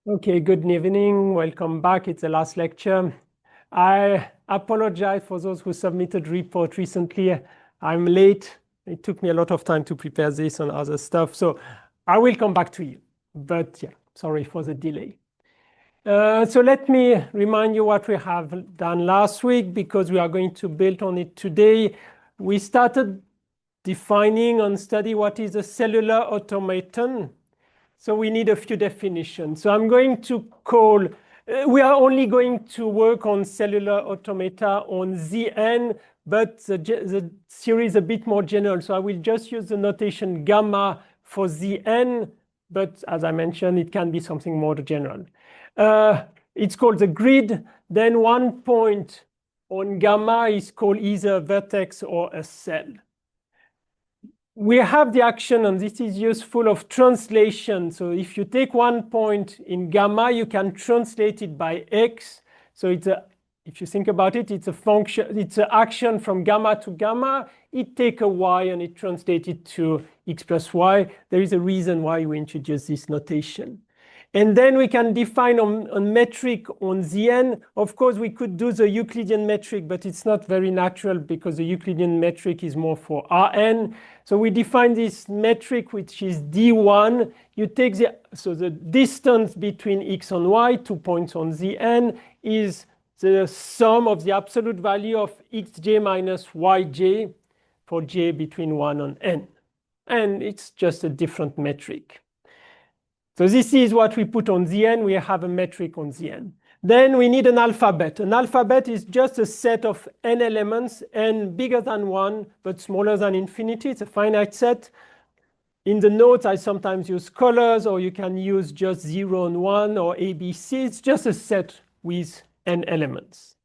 Okay, good evening. Welcome back. It's the last lecture. I apologize for those who submitted report recently. I'm late. It took me a lot of time to prepare this and other stuff. So I will come back to you. But yeah, sorry for the delay. So let me remind you what we have done last week because we are going to build on it today. We started defining and study what is a cellular automaton. So we need a few definitions. So I'm going to call, we are only going to work on cellular automata on Zn, but the theory is a bit more general. So I will just use the notation gamma for Zn, but as I mentioned, it can be something more general. It's called the grid. Then one point on gamma is called either a vertex or a cell. We have the action, and this is useful, of translation. So if you take one point in gamma, you can translate it by x. So it's if you think about it, it's a function, it's an action from gamma to gamma. It takes a y and it translates it to x plus y. There is a reason why we introduce this notation. And then we can define a metric on Zn. Of course, we could do the Euclidean metric, but it's not very natural because the Euclidean metric is more for Rn. So we define this metric, which is d1. You take the distance between x and y, 2 points on Zn, is the sum of the absolute value of xj minus yj for j between 1 and n. And it's just a different metric. So this is what we put on Zn. We have a metric on Zn. Then we need an alphabet. An alphabet is just a set of n elements, n bigger than 1, but smaller than infinity. It's a finite set. In the notes, I sometimes use colors, or you can use just 0 and 1 or ABC. It's just a set with n elements.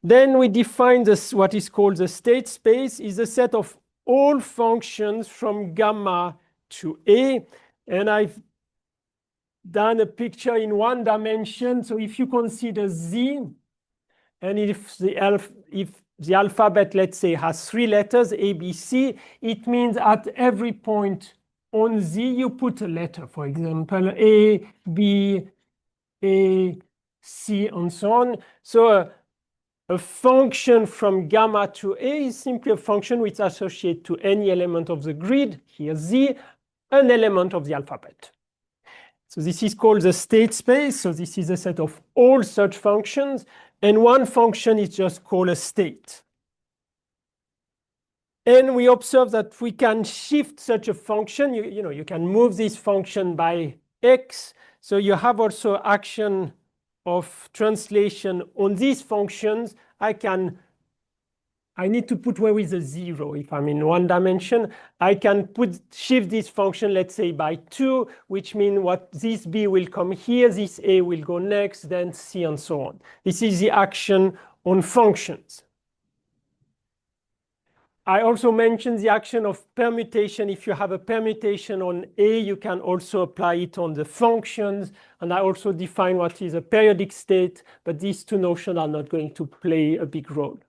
Then we define this, what is called the state space is a set of all functions from gamma to A. And I've done a picture in one dimension. So if you consider Z, and if the alphabet, let's say, has 3 letters, A, B, C, it means at every point on Z, you put a letter, for example, A, B, A, C, and so on. So a function from gamma to A is simply a function which associates to any element of the grid, here Z, an element of the alphabet. So this is called the state space. So this is a set of all such functions. And one function is just called a state. And we observe that we can shift such a function. You can move this function by x. So you have also action of translation on these functions. I need to put where is a 0 if I'm in one dimension. I can shift this function, let's say, by 2, which means what this B will come here, this A will go next, then C, and so on. This is the action on functions. I also mentioned the action of permutation. If you have a permutation on A, you can also apply it on the functions. And I also define what is a periodic state, but these two notions are not going to play a big role.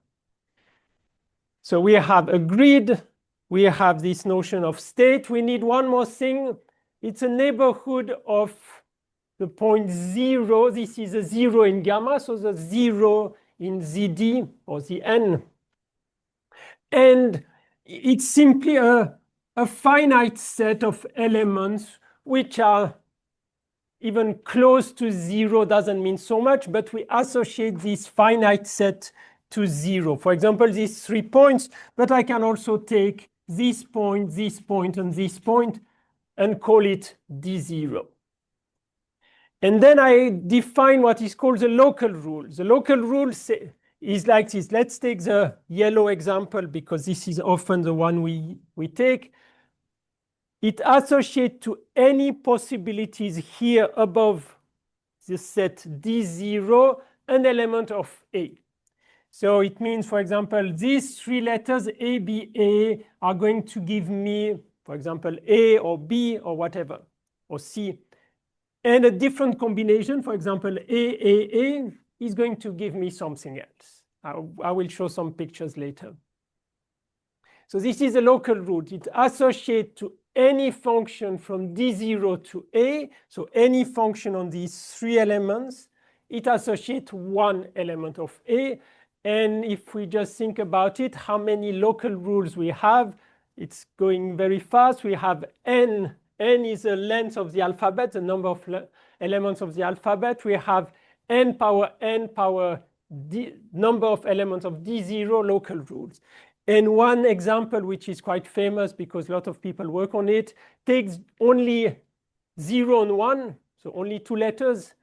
So we have a grid. We have this notion of state. We need one more thing. It's a neighborhood of the point 0. This is a 0 in gamma, so the 0 in ZD or Zn. And it's simply a finite set of elements which are even close to 0 doesn't mean so much, but we associate this finite set to 0. For example, these 3 points, but I can also take this point, and this point, and call it D0. And then I define what is called the local rule. The local rule is like this. Let's take the yellow example because this is often the one we take. It associates to any possibilities here above the set D0 an element of A. So it means, for example, these 3 letters, A, B, A, are going to give me, for example, A or B or whatever, or C. And a different combination, for example, A, is going to give me something else. I will show some pictures later. So this is a local root. It associates to any function from D0 to A, so any function on these three elements, it associates one element of A. And if we just think about it, how many local rules we have, it's going very fast. We have n. N is the length of the alphabet, the number of elements of the alphabet. We have n power d, number of elements of D0 local rules. And one example, which is quite famous because a lot of people work on it, takes only 0 and 1, so only two letters.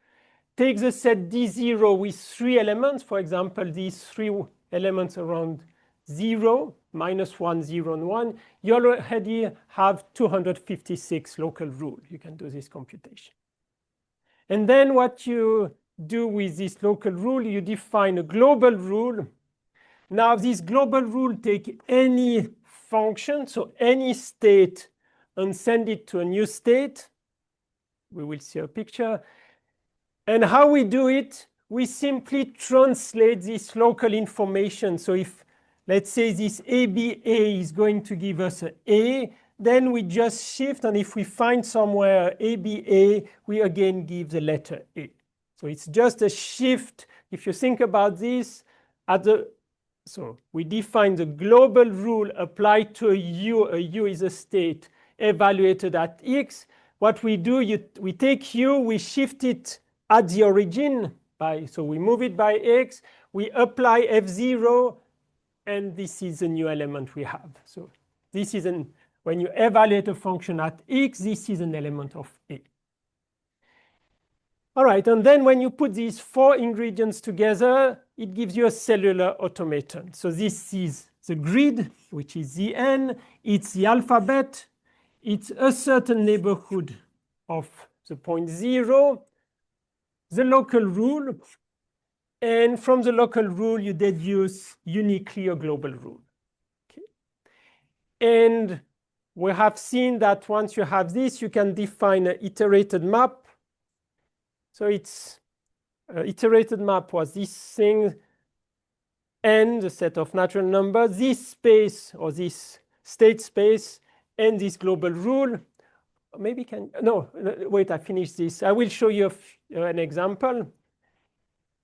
Takes a set D0 with three elements, for example, these three elements around 0, -1, 0, and 1. You already have 256 local rules. You can do this computation. And then what you do with this local rule, you define a global rule. Now, this global rule takes any function, so any state, and send it to a new state. We will see a picture. And how we do it, we simply translate this local information. So if, let's say, this ABA is going to give us an A, then we just shift. And if we find somewhere ABA, we again give the letter A. So it's just a shift. If you think about this, so we define the global rule applied to a U. A U is a state evaluated at X. What we do, we take U, we shift it at the origin, so we move it by X, we apply F0, and this is a new element we have. So this is when you evaluate a function at X, this is an element of A. All right, and then when you put these four ingredients together, it gives you a cellular automaton. So this is the grid, which is the N, it's the alphabet, it's a certain neighborhood of the point 0, the local rule, and from the local rule, you deduce uniquely a global rule. Okay. And we have seen that once you have this, you can define an iterated map. So its iterated map was this thing, and the set of natural numbers, this space or this state space, and this global rule. Maybe wait, I finished this. I will show you an example.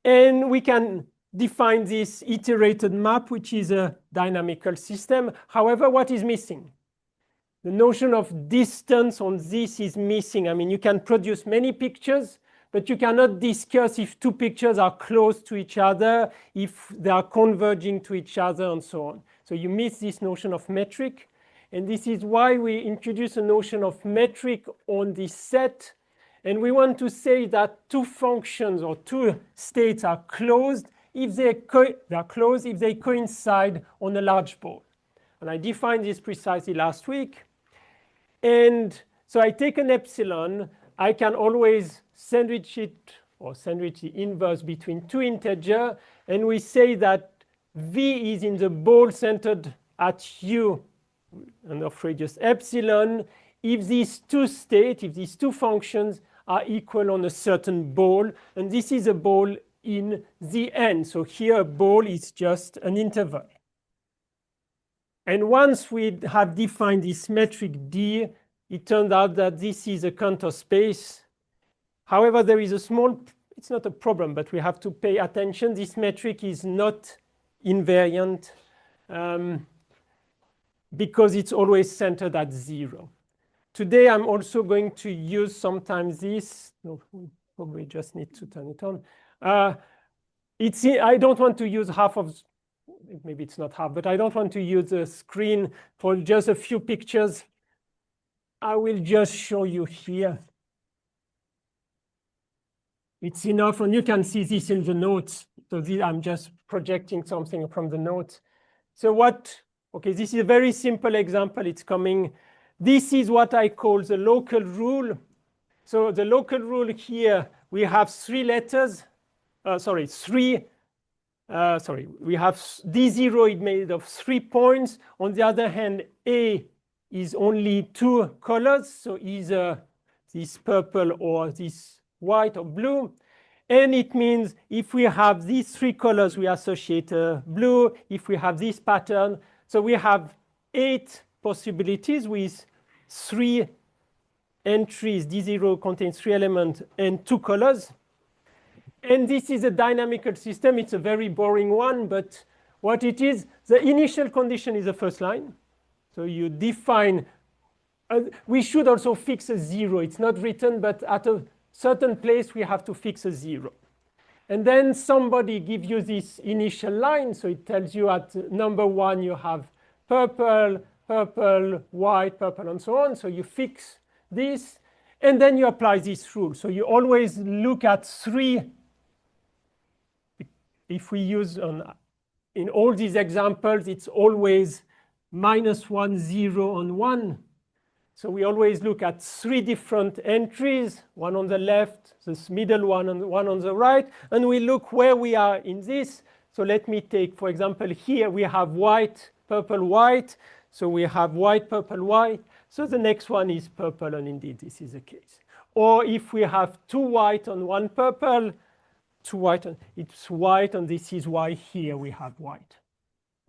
And we can define this iterated map, which is a dynamical system. However, what is missing? The notion of distance on this is missing. I mean, you can produce many pictures, but you cannot discuss if two pictures are close to each other, if they are converging to each other, and so on. So you miss this notion of metric. And this is why we introduce a notion of metric on this set. And we want to say that two functions or two states are closed if they coincide on a large ball. And I defined this precisely last week. And so I take an epsilon. I can always sandwich it or sandwich the inverse between two integers. And we say that V is in the ball centered at U and of radius epsilon if these two states, if these two functions are equal on a certain ball. And this is a ball in the N. So here a ball is just an interval. And once we have defined this metric D, it turned out that this is a Cantor space. However, there is a small, it's not a problem, but we have to pay attention. This metric is not invariant because it's always centered at 0. Today, I'm also going to use sometimes this. No, we probably just need to turn it on. I don't want to use half of, maybe it's not half, but I don't want to use the screen for just a few pictures. I will just show you here. It's enough, and you can see this in the notes. So I'm just projecting something from the notes. So okay, this is a very simple example. It's coming. This is what I call the local rule. So the local rule here, we have three letters. We have D0 is made of 3 points. On the other hand, A is only 2 colors. So either this purple or this white or blue. And it means if we have these 3 colors, we associate blue. If we have this pattern, so we have 8 possibilities with 3 entries. D0 contains 3 elements and 2 colors. And this is a dynamical system. It's a very boring one, but what it is, the initial condition is the first line. So you define, we should also fix a 0. It's not written, but at a certain place, we have to fix a 0. And then somebody gives you this initial line. So it tells you at number 1, you have purple, purple, white, purple, and so on. So you fix this, and then you apply this rule. So you always look at 3. If we use in all these examples, it's always -1, 0, and 1. So we always look at 3 different entries, one on the left, this middle one, and one on the right. And we look where we are in this. So let me take, for example, here we have white, purple, white. So we have white, purple, white. So the next one is purple, and indeed this is the case. Or if we have 2 white and 1 purple, 2 white, and it's white, and this is why here we have white.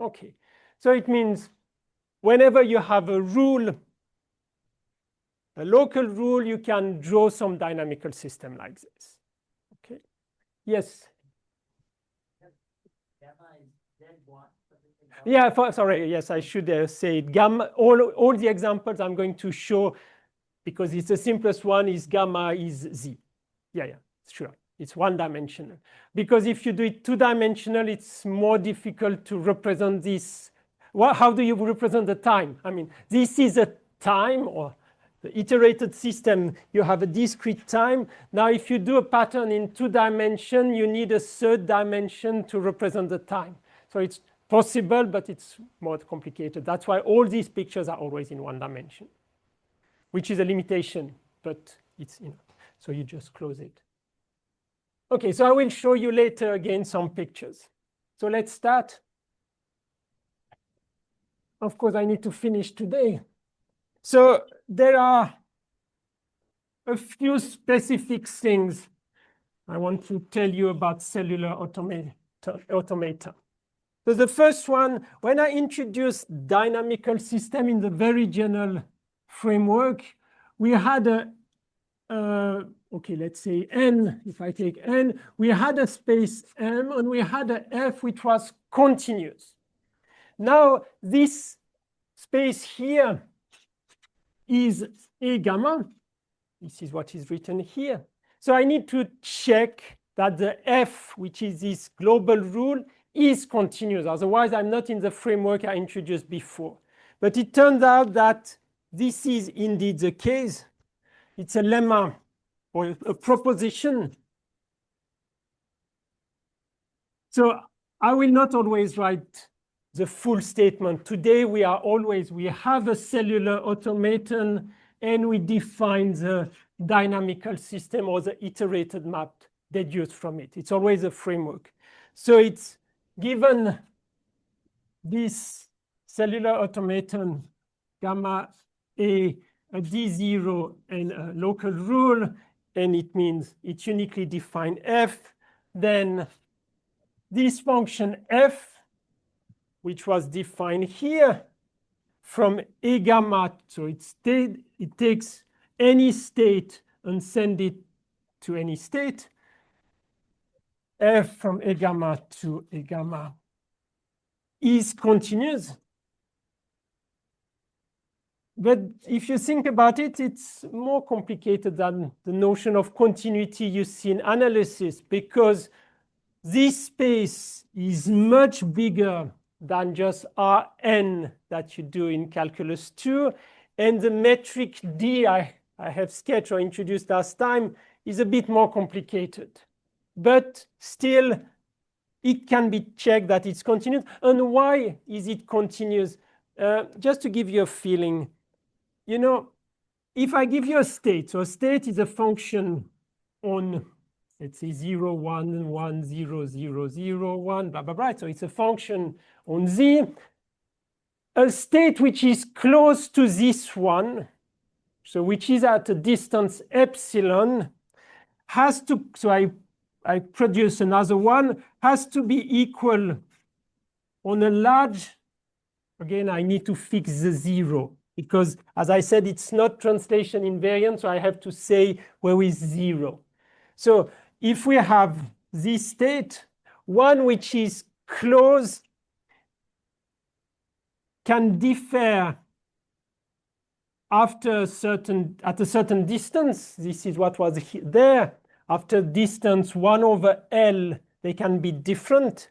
Okay, so it means whenever you have a rule, a local rule, you can draw some dynamical system like this. Okay, yes? Gamma is Z1. Yeah, sorry, yes, I should say it. Gamma, all the examples I'm going to show, because it's the simplest one, is gamma is Z. Yeah, sure. It's one-dimensional. Because if you do it two-dimensional, it's more difficult to represent this. Well, how do you represent the time? I mean, this is a time, or the iterated system, you have a discrete time. Now, if you do a pattern in 2 dimensions, you need a 3rd dimension to represent the time. So it's possible, but it's more complicated. That's why all these pictures are always in 1 dimension, which is a limitation, but it's, so you just close it. Okay, so I will show you later again some pictures. So let's start. Of course, I need to finish today. So there are a few specific things I want to tell you about cellular automata. So the first one, when I introduced dynamical system in the very general framework, we had okay, let's say N, if I take N, we had a space M, and we had a F which was continuous. Now, this space here is A gamma. This is what is written here. So I need to check that the F, which is this global rule, is continuous. Otherwise, I'm not in the framework I introduced before. But it turns out that this is indeed the case. It's a lemma, or a proposition. So I will not always write the full statement. Today, we have a cellular automaton, and we define the dynamical system or the iterated map deduced from it. It's always a framework. So it's given this cellular automaton, gamma A, a D0, and a local rule, and it means it's uniquely defined F, then this function F, which was defined here from A gamma, so it takes any state and send it to any state. F from A gamma to A gamma is continuous. But if you think about it, it's more complicated than the notion of continuity you see in analysis, because this space is much bigger than just Rn that you do in calculus 2. And the metric D I have sketched or introduced last time is a bit more complicated. But still, it can be checked that it's continuous. And why is it continuous? Just to give you a feeling, if I give you a state, so a state is a function on, let's say, 0, 1, 1, 0, 0, 0, 1, blah, blah, blah. So it's a function on Z. A state which is close to this one, so which is at a distance epsilon, has to, so I produce another one, has to be equal on a large, again, I need to fix the 0. because, as I said, it's not translation invariant, so I have to say where is 0. So if we have this state, one which is closed can differ at a certain distance. This is what was there. After distance 1 over L, they can be different.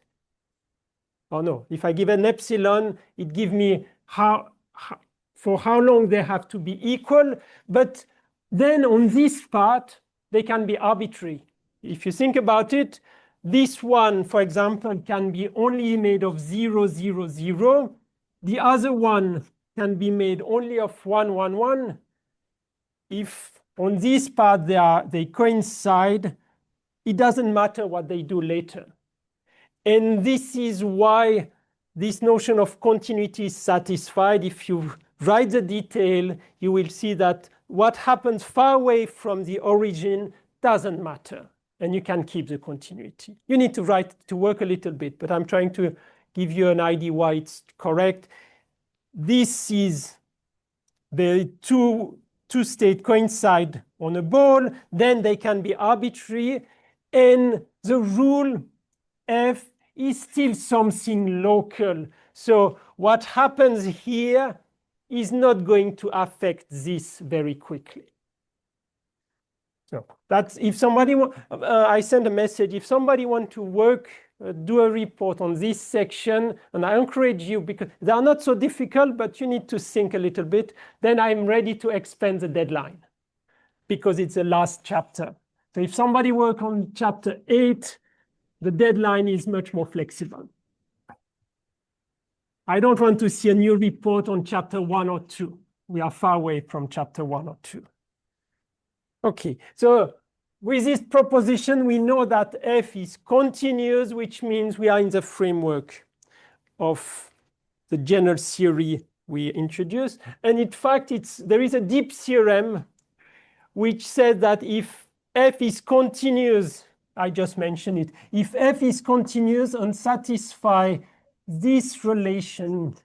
Oh no, if I give an epsilon, it gives me for how long they have to be equal. But then on this part, they can be arbitrary. If you think about it, this one, for example, can be only made of 0, 0, 0. The other one can be made only of 1, 1, 1. If on this part they coincide, it doesn't matter what they do later. And this is why this notion of continuity is satisfied. If you write the detail, you will see that what happens far away from the origin doesn't matter. And you can keep the continuity. You need to work a little bit, but I'm trying to give you an idea why it's correct. This is the two states coincide on a ball, then they can be arbitrary, and the rule F is still something local. So what happens here is not going to affect this very quickly. So that's if somebody I send a message, if somebody wants to do a report on this section, and I encourage you because they are not so difficult, but you need to think a little bit, then I'm ready to expand the deadline because it's the last chapter. So if somebody works on chapter 8, the deadline is much more flexible. I don't want to see a new report on chapter 1 or 2. We are far away from chapter 1 or 2. Okay, so with this proposition, we know that F is continuous, which means we are in the framework of the general theory we introduced. And in fact, there is a deep theorem which says that if F is continuous, I just mentioned it, if F is continuous and satisfy this relation,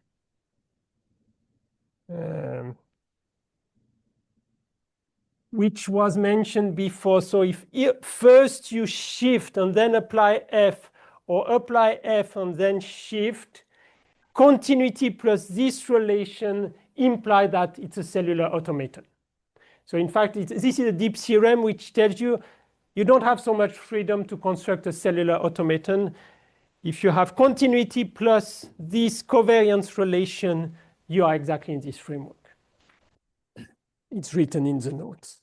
which was mentioned before. So if first you shift and then apply F, or apply F and then shift, continuity plus this relation imply that it's a cellular automaton. So in fact, this is a deep theorem which tells you you don't have so much freedom to construct a cellular automaton. If you have continuity plus this covariance relation, you are exactly in this framework. It's written in the notes.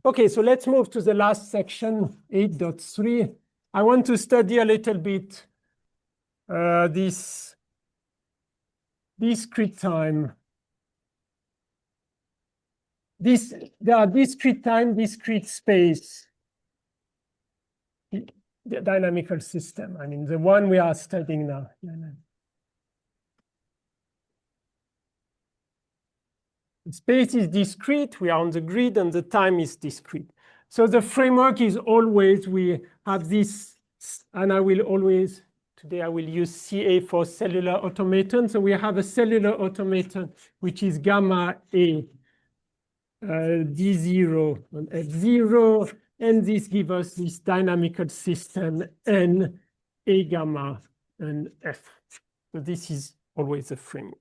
Okay, so let's move to the last section, 8.3. I want to study a little bit this discrete time. There are discrete time, discrete space. The dynamical system, I mean, the one we are studying now. The space is discrete, we are on the grid, and the time is discrete. So the framework is always, we have this, and today I will use CA for cellular automaton. So we have a cellular automaton, which is gamma A, D0 and F0. And this gives us this dynamical system N, A gamma, and F. So this is always the framework.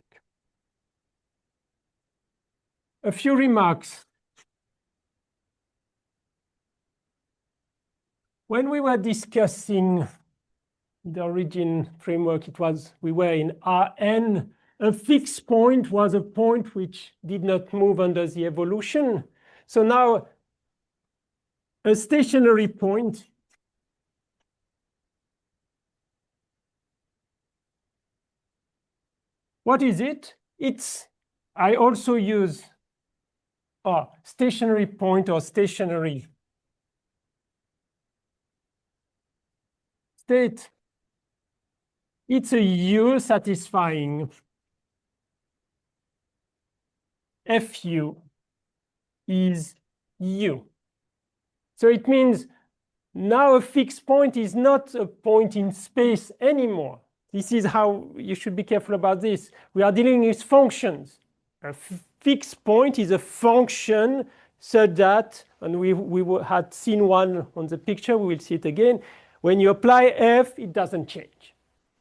A few remarks. When we were discussing the origin framework, we were in Rn. A fixed point was a point which did not move under the evolution. So now, a stationary point what is it? I also use stationary point or stationary state. It's a U satisfying Fu is U. So it means now a fixed point is not a point in space anymore. This is how you should be careful about this. We are dealing with functions. A fixed point is a function such that, and we had seen one on the picture, we will see it again. When you apply f, it doesn't change.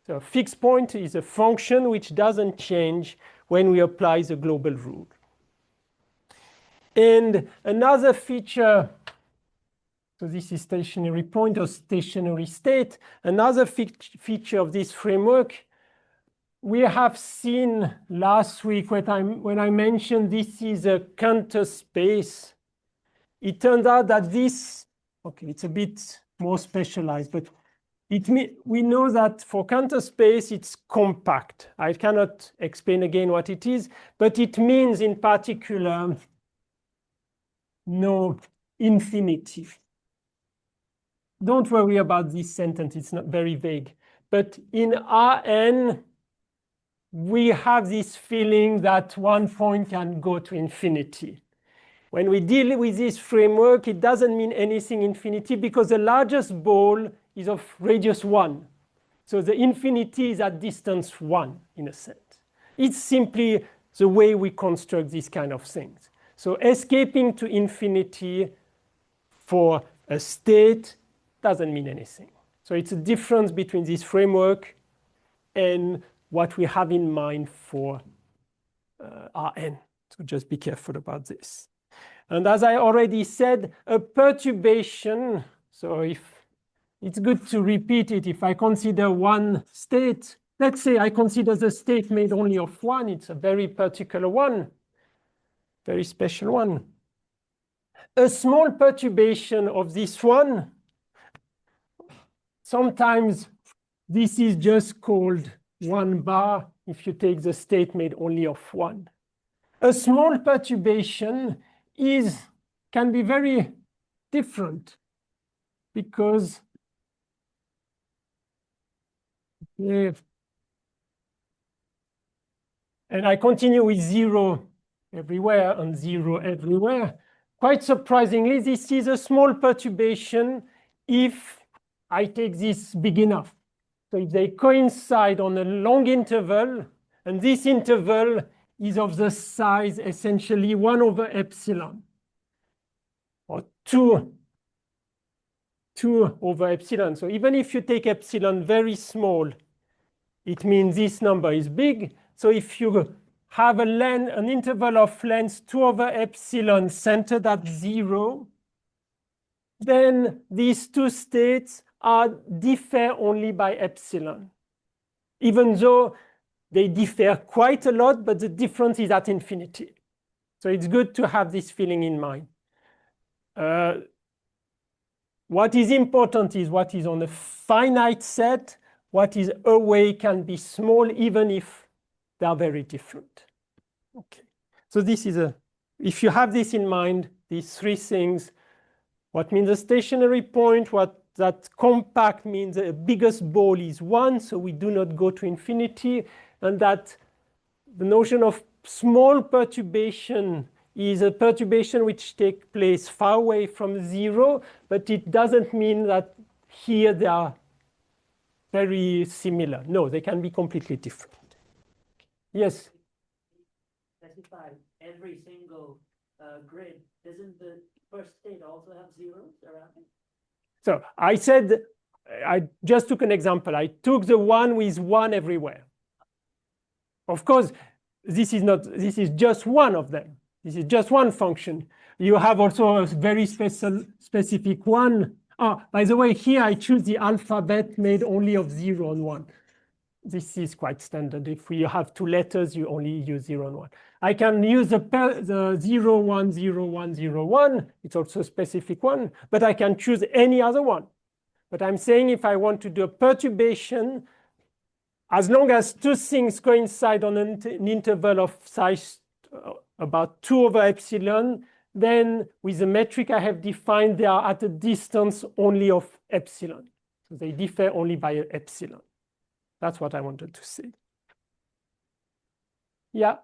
So a fixed point is a function which doesn't change when we apply the global rule. And another feature, so this is stationary point or stationary state. Another feature of this framework, we have seen last week when I mentioned this is a Cantor space. It turned out that this, okay, it's a bit more specialized, but we know that for Cantor space, it's compact. I cannot explain again what it is, but it means in particular no infinity. Don't worry about this sentence, it's not very vague. But in Rn, we have this feeling that one point can go to infinity. When we deal with this framework, it doesn't mean anything infinity because the largest ball is of radius 1. So the infinity is at distance 1 in a sense. It's simply the way we construct these kind of things. So escaping to infinity for a state doesn't mean anything. So it's a difference between this framework and what we have in mind for Rn. So just be careful about this. And as I already said, a perturbation, so if it's good to repeat it, if I consider one state, let's say I consider the state made only of one, it's a very particular one, very special one. A small perturbation of this one, sometimes this is just called 1 bar if you take the state made only of 1. A small perturbation can be very different because and I continue with 0 everywhere and 0 everywhere. Quite surprisingly, this is a small perturbation if I take this big enough. So if they coincide on a long interval, and this interval is of the size essentially 1 over epsilon, or 2 over epsilon. So even if you take epsilon very small, it means this number is big. So if you have an interval of length 2 over epsilon centered at 0, then these two states differ only by epsilon, even though they differ quite a lot, but the difference is at infinity. So it's good to have this feeling in mind. What is important is what is on a finite set. What is away can be small, even if they are very different. Okay. So this is if you have this in mind, these three things, what means a stationary point, what that compact means the biggest ball is 1, so we do not go to infinity, and that the notion of small perturbation is a perturbation which takes place far away from 0, but it doesn't mean that here they are very similar. No, they can be completely different. Yes? Specify every single grid. Doesn't the first state also have zeros around it? So I said, I just took an example. I took the one with 1 everywhere. Of course, this is just one of them. This is just one function. You have also a very specific one. By the way, here I choose the alphabet made only of 0 and 1. This is quite standard. If you have 2 letters, you only use 0 and 1. I can use the 0, 1, 0, 1, 0, 1. It's also a specific one, but I can choose any other one. But I'm saying if I want to do a perturbation, as long as 2 things coincide on an interval of size about 2 over epsilon, then with the metric I have defined, they are at a distance only of epsilon. So they differ only by epsilon. That's what I wanted to say. Yeah.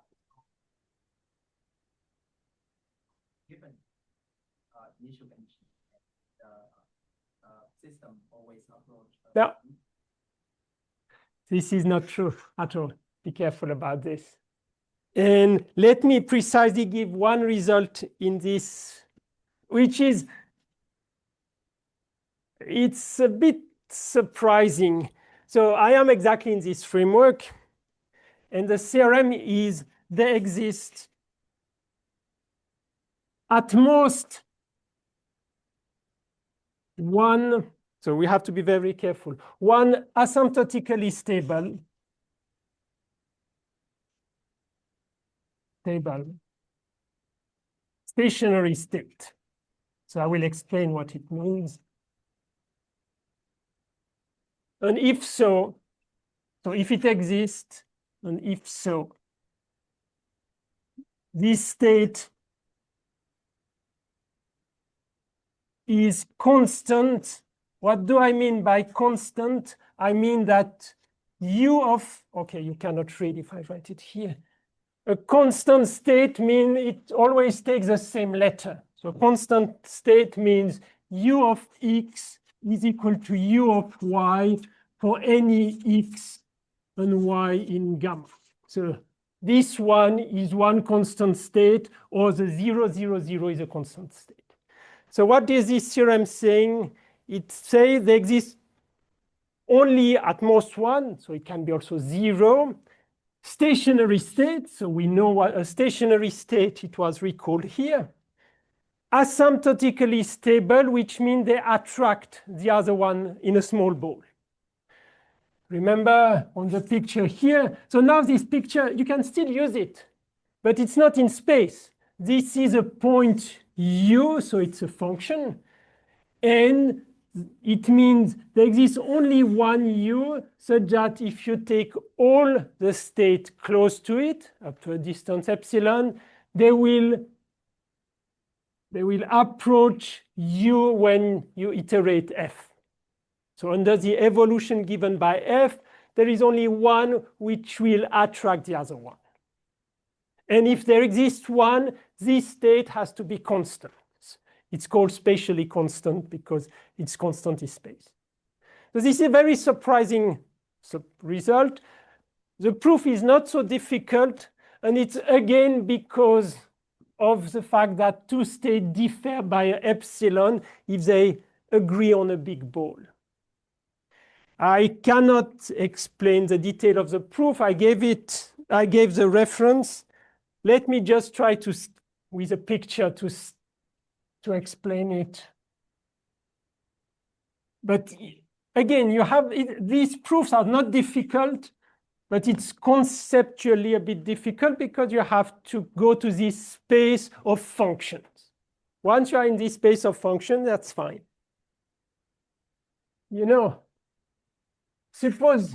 Given initial condition, the system always approach. Yeah. This is not true at all. Be careful about this. And let me precisely give one result in this, which is, it's a bit surprising. So I am exactly in this framework. And the theorem is there exists at most one, so we have to be very careful, one asymptotically stable stationary state. So I will explain what it means. And if so if it exists, and if so, this state is constant. What do I mean by constant? I mean that u of, okay, you cannot read if I write it here. A constant state means it always takes the same letter. So a constant state means u of x is equal to u of y for any x and y in gamma. So this one is one constant state, or the 0, 0, 0 is a constant state. So what is this theorem saying? It says there exists only at most one, so it can be also 0, stationary state. So we know what a stationary state, it was recalled here. Asymptotically stable, which means they attract the other one in a small ball. Remember on the picture here. So now this picture, you can still use it, but it's not in space. This is a point u, so it's a function. And it means there exists only one u, such that if you take all the state close to it, up to a distance epsilon, they will approach u when you iterate f. So under the evolution given by f, there is only one which will attract the other one. And if there exists one, this state has to be constant. It's called spatially constant because it's constant in space. So this is a very surprising result. The proof is not so difficult, and it's again because of the fact that two states differ by epsilon if they agree on a big ball. I cannot explain the detail of the proof. I gave the reference. Let me just try to, with a picture, to explain it. But again, you have these proofs are not difficult, but it's conceptually a bit difficult because you have to go to this space of functions. Once you are in this space of functions, that's fine. You know, suppose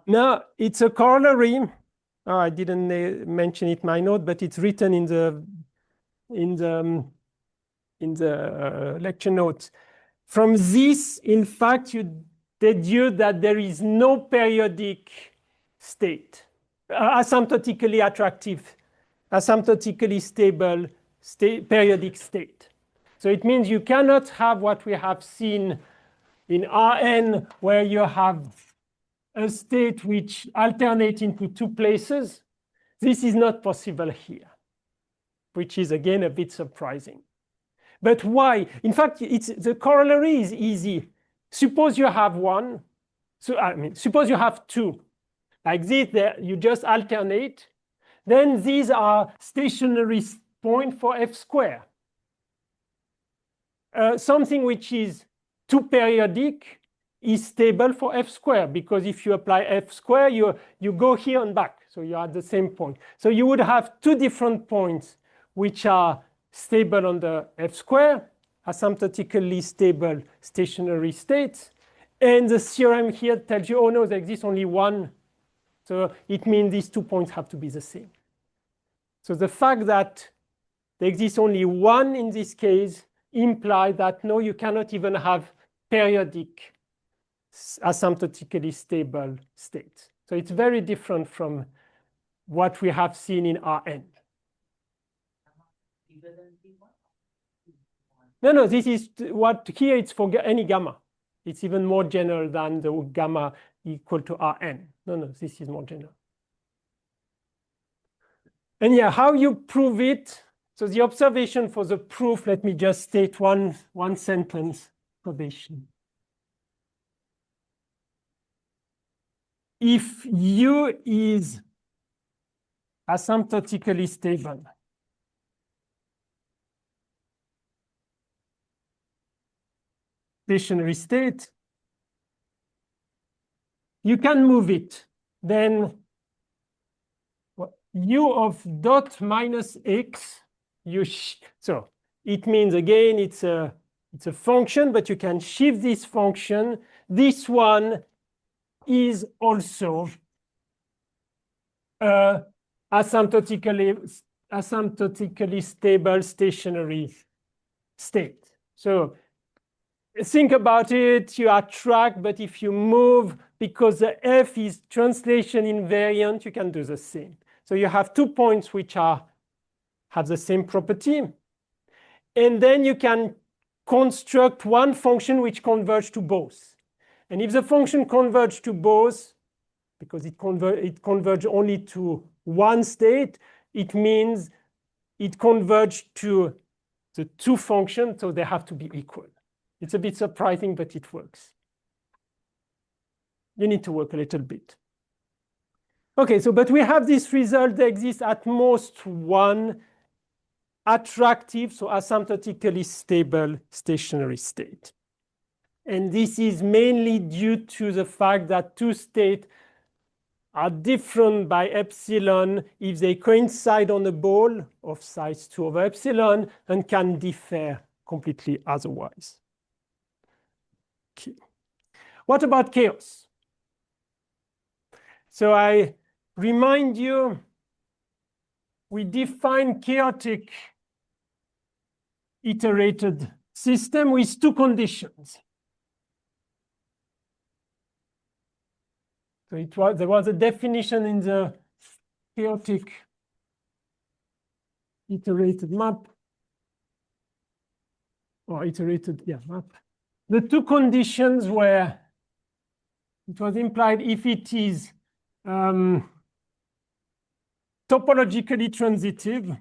no, it's a corollary. Oh, I didn't mention it in my note, but it's written in the lecture notes. From this, in fact, you deduce that there is no periodic state, asymptotically attractive, asymptotically stable periodic state. So it means you cannot have what we have seen in Rn, where you have a state which alternates into two places. This is not possible here, which is again a bit surprising. But why? In fact, the corollary is easy. Suppose you have one. So suppose you have two. Like this, you just alternate. Then these are stationary points for f squared. Something which is two periodic is stable for f squared, because if you apply f squared, you go here and back. So you're at the same point. So you would have two different points which are stable on the f squared, asymptotically stable stationary states. And the theorem here tells you, oh no, there exists only one. So it means these 2 points have to be the same. So the fact that there exists only one in this case implies that no, you cannot even have periodic asymptotically stable states. So it's very different from what we have seen in Rn. No, this is what here it's for any gamma. It's even more general than the gamma equal to Rn. No, this is more general. And yeah, how you prove it? So the observation for the proof, let me just state one sentence observation. If U is asymptotically stable, stationary state, you can move it. Then U of dot minus x, so it means again it's a function, but you can shift this function. This one is also asymptotically stable stationary state. So think about it, you are tracked, but if you move, because the F is translation invariant, you can do the same. So you have 2 points which have the same property. And then you can construct one function which converges to both. And if the function converges to both, because it converges only to one state, it means it converges to the two functions, so they have to be equal. It's a bit surprising, but it works. You need to work a little bit. Okay, so but we have this result. There exists at most one attractive, so asymptotically stable stationary state. And this is mainly due to the fact that two states are different by epsilon if they coincide on a ball of size 2 over epsilon and can differ completely otherwise. Okay. What about chaos? So I remind you, we define chaotic iterated system with two conditions. So there was a definition in the chaotic iterated map, or iterated, yeah, map. The two conditions were, it was implied if it is topologically transitive,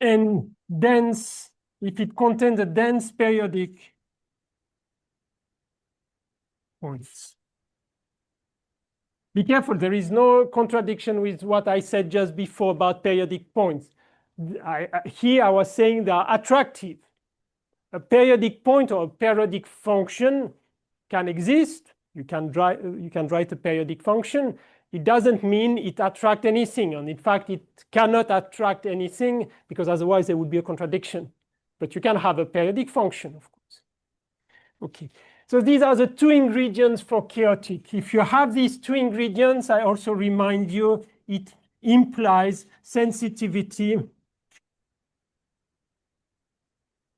and dense, if it contains a dense periodic points. Be careful, there is no contradiction with what I said just before about periodic points. Here I was saying they are attractive. A periodic point or a periodic function can exist. You can write a periodic function. It doesn't mean it attracts anything. And in fact, it cannot attract anything because otherwise there would be a contradiction. But you can have a periodic function, of course. Okay. So these are the two ingredients for chaotic. If you have these two ingredients, I also remind you, it implies sensitivity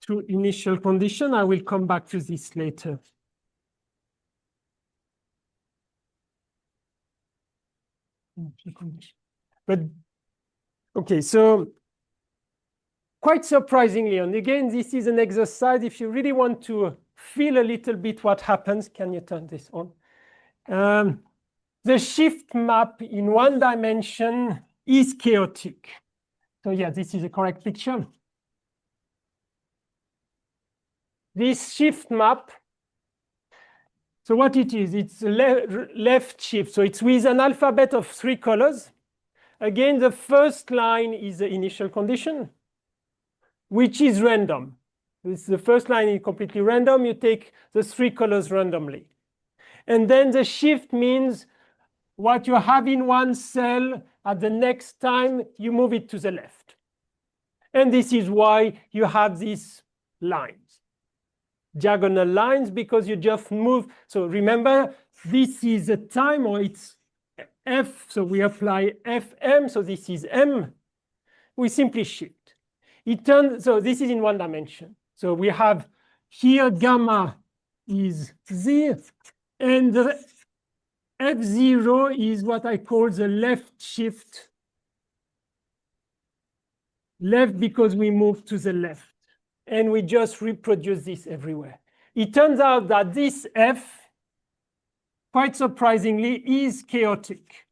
to initial condition. I will come back to this later. But okay, so quite surprisingly, and again, this is an exercise. If you really want to feel a little bit what happens, can you turn this on? The shift map in one dimension is chaotic. So yeah, this is a correct picture. This shift map, so what it is, it's left shift. So it's with an alphabet of 3 colors. Again, the first line is the initial condition, which is random. The first line is completely random. You take the 3 colors randomly. And then the shift means what you have in one cell, at the next time, you move it to the left. And this is why you have these lines, diagonal lines, because you just move. So remember, this is a time, or it's F, so we apply Fm, so this is M. We simply shift. So this is in one dimension. So we have here gamma is Z, and F0 is what I call the left shift. Left because we move to the left. And we just reproduce this everywhere. It turns out that this F, quite surprisingly, is chaotic.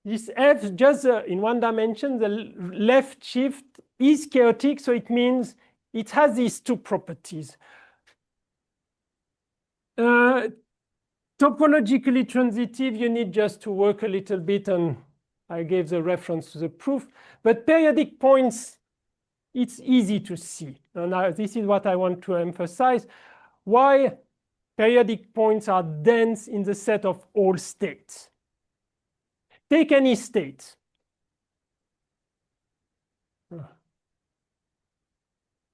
This F, just in one dimension, the left shift is chaotic, so it means it has these two properties. Topologically transitive, you need just to work a little bit, and I gave the reference to the proof. But periodic points, it's easy to see. And this is what I want to emphasize. Why periodic points are dense in the set of all states. Take any state.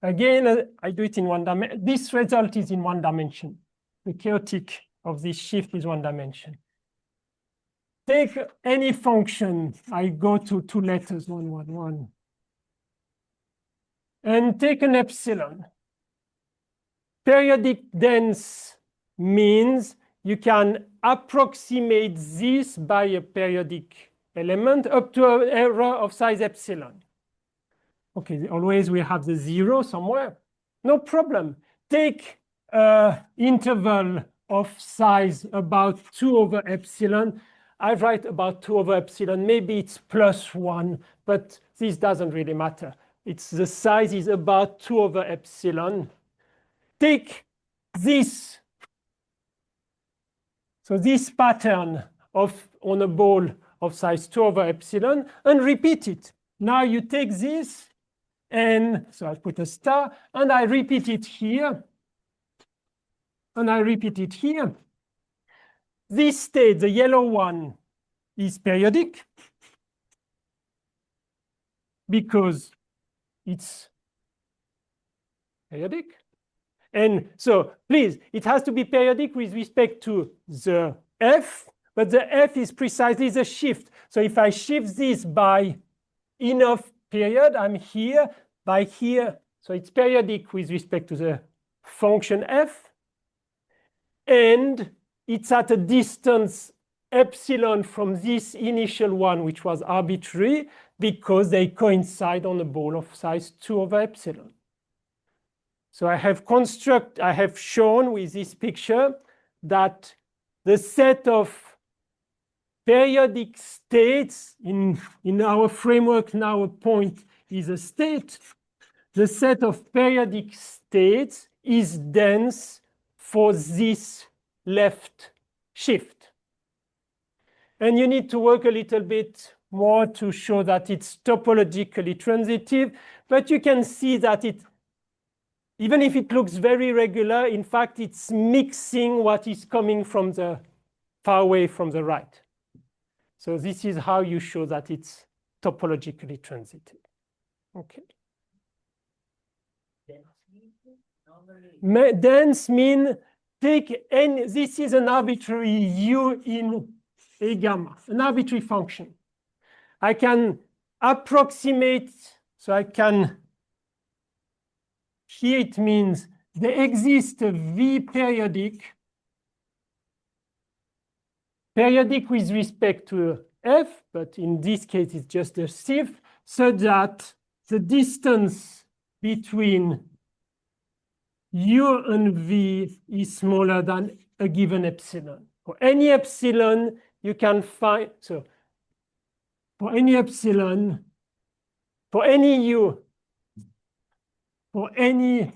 Again, I do it in one dimension. This result is in one dimension. The chaotic of this shift is one dimension. Take any function. I go to two letters, 1, 1, 1. And take an epsilon. Periodic dense means you can approximate this by a periodic element up to an error of size epsilon. Okay, always we have the 0 somewhere. No problem. Take an interval of size about 2 over epsilon. I write about 2 over epsilon. Maybe it's +1, but this doesn't really matter. It's the size is about 2 over epsilon. Take this. So this pattern on a ball of size 2 over epsilon and repeat it. Now you take this, and so I put a star, and I repeat it here. And I repeat it here. This state, the yellow one, is periodic because it's periodic. And so, please, it has to be periodic with respect to the F, but the F is precisely the shift. So if I shift this by enough period, I'm here, by here. So it's periodic with respect to the function F. And it's at a distance epsilon from this initial one, which was arbitrary, because they coincide on a ball of size 2 over epsilon. So I have shown with this picture that the set of periodic states in our framework now, a point is a state. The set of periodic states is dense for this left shift. And you need to work a little bit more to show that it's topologically transitive, but you can see that even if it looks very regular, in fact, it's mixing what is coming from the far away from the right. So this is how you show that it's topologically transitive. Okay. Dense mean take any, this is an arbitrary u in a gamma, an arbitrary function. I can approximate, so I can, here it means there exists a V periodic with respect to F, but in this case it's just a sieve, so that the distance between U and V is smaller than a given epsilon. For any epsilon, you can find, so for any epsilon, for any U, for any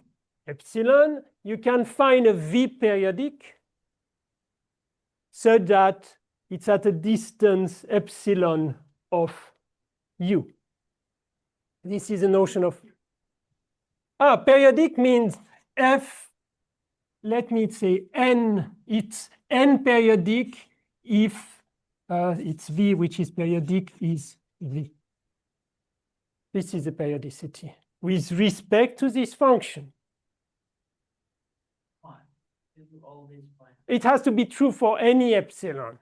epsilon, you can find a V periodic so that it's at a distance epsilon of U. This is a notion of, periodic means F, let me say N, it's N periodic if it's V, which is periodic, is V. This is the periodicity with respect to this function. It has to be true for any epsilon.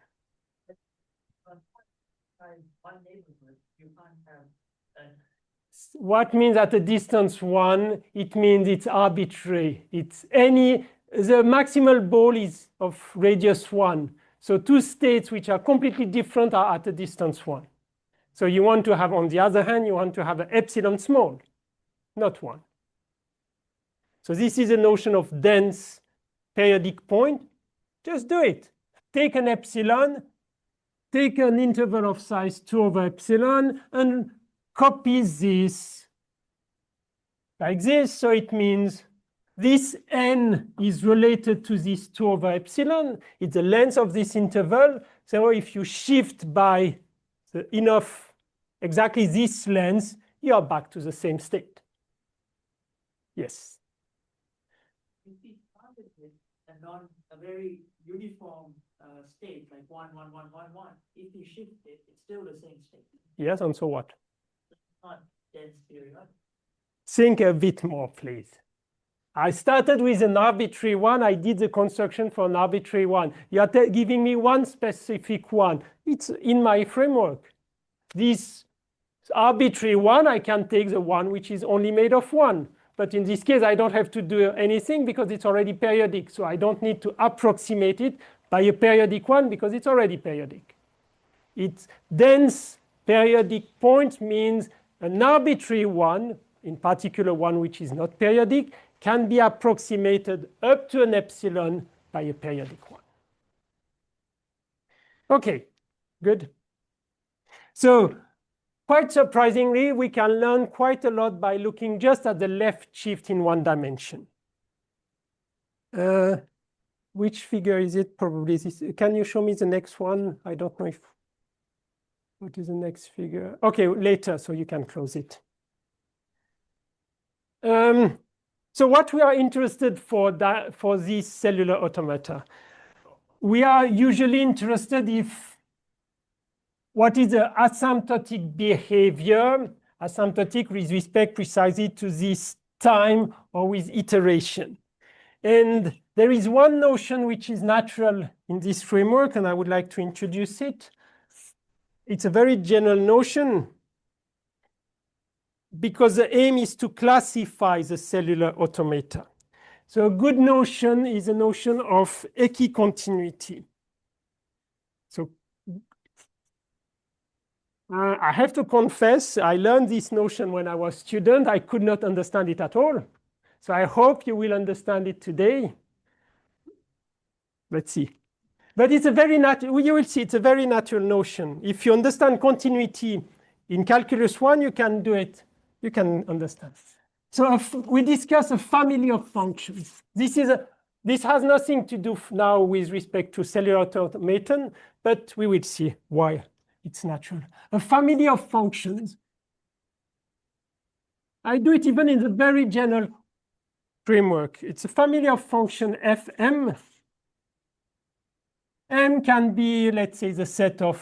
What means at a distance 1? It means it's arbitrary. It's any the maximal ball is of radius 1. So two states which are completely different are at a distance 1. So you want to have, on the other hand, you want to have an epsilon small, not 1. So this is a notion of dense periodic point. Just do it. Take an epsilon, take an interval of size 2 over epsilon, and copy this like this. So it means this n is related to this 2 over epsilon. It's the length of this interval. So if you shift by enough exactly this length, you are back to the same state. Yes. If we started with a very uniform state, like 1, 1, 1, 1, 1, if you shift it, it's still the same state. Yes, and so what? It's not dense periodic. Think a bit more, please. I started with an arbitrary one. I did the construction for an arbitrary one. You are giving me one specific one. It's in my framework. This arbitrary one, I can take the one which is only made of 1. But in this case, I don't have to do anything because it's already periodic. So I don't need to approximate it by a periodic one because it's already periodic. It's dense periodic point means an arbitrary one, in particular one which is not periodic, can be approximated up to an epsilon by a periodic one. Okay, good. So quite surprisingly, we can learn quite a lot by looking just at the left shift in one dimension. Which figure is it? Probably this. Can you show me the next one? I don't know if. What is the next figure? Okay, later, so you can close it. So what we are interested for these cellular automata, we are usually interested if what is the asymptotic behavior, asymptotic with respect precisely to this time or with iteration. And there is one notion which is natural in this framework, and I would like to introduce it. It's a very general notion because the aim is to classify the cellular automata. So a good notion is a notion of equicontinuity. So I have to confess, I learned this notion when I was a student. I could not understand it at all. So I hope you will understand it today. Let's see. But it's a very natural, you will see it's a very natural notion. If you understand continuity in calculus 1, you can do it. You can understand. So we discuss a family of functions. This has nothing to do now with respect to cellular automaton, but we will see why it's natural. A family of functions. I do it even in the very general framework. It's a family of function Fm. M can be, let's say, the set of,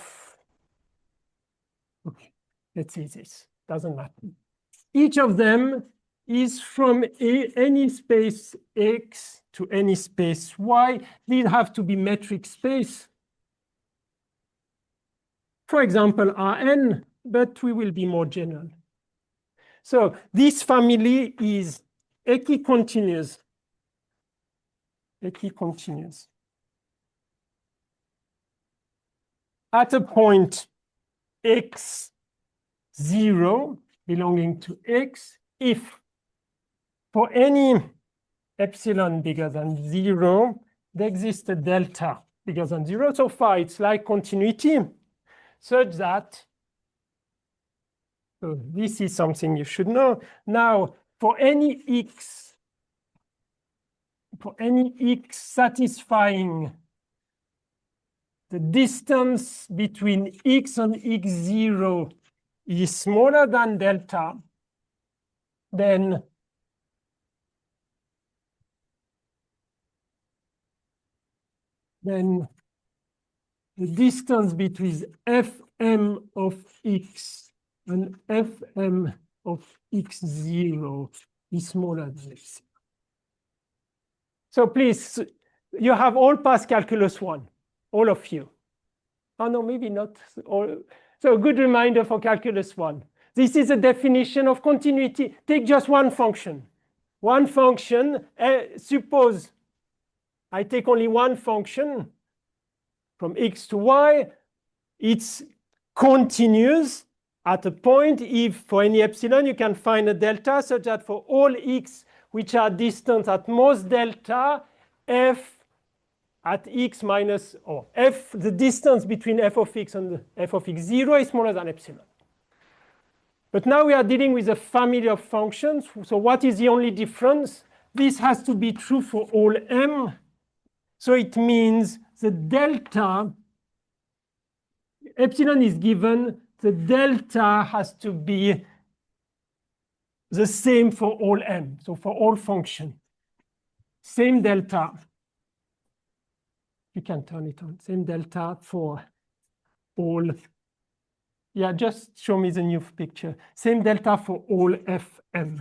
okay, let's say this, doesn't matter. Each of them is from any space X to any space Y. These have to be metric space. For example, Rn, but we will be more general. So this family is equicontinuous. Equicontinuous. At a point x0 belonging to x, if for any epsilon bigger than 0, there exists a delta bigger than 0. So far, it's like continuity, such that, so this is something you should know. Now, for any x satisfying the distance between x and x0 is smaller than delta, then the distance between fm of x and fm of x0 is smaller than x. So please, you have all passed calculus 1, all of you. Oh no, maybe not all. So a good reminder for calculus 1. This is a definition of continuity. Take just one function. One function, suppose I take only one function from x to y. It's continuous at a point if for any epsilon you can find a delta such that for all x which are distant at most delta, f at x minus, or f, the distance between f of x and f of x0 is smaller than epsilon. But now we are dealing with a family of functions. So what is the only difference? This has to be true for all m. So it means the delta, epsilon is given, the delta has to be the same for all m. So for all functions, same delta. You can turn it on. Same delta for all. Yeah, just show me the new picture. Same delta for all fm.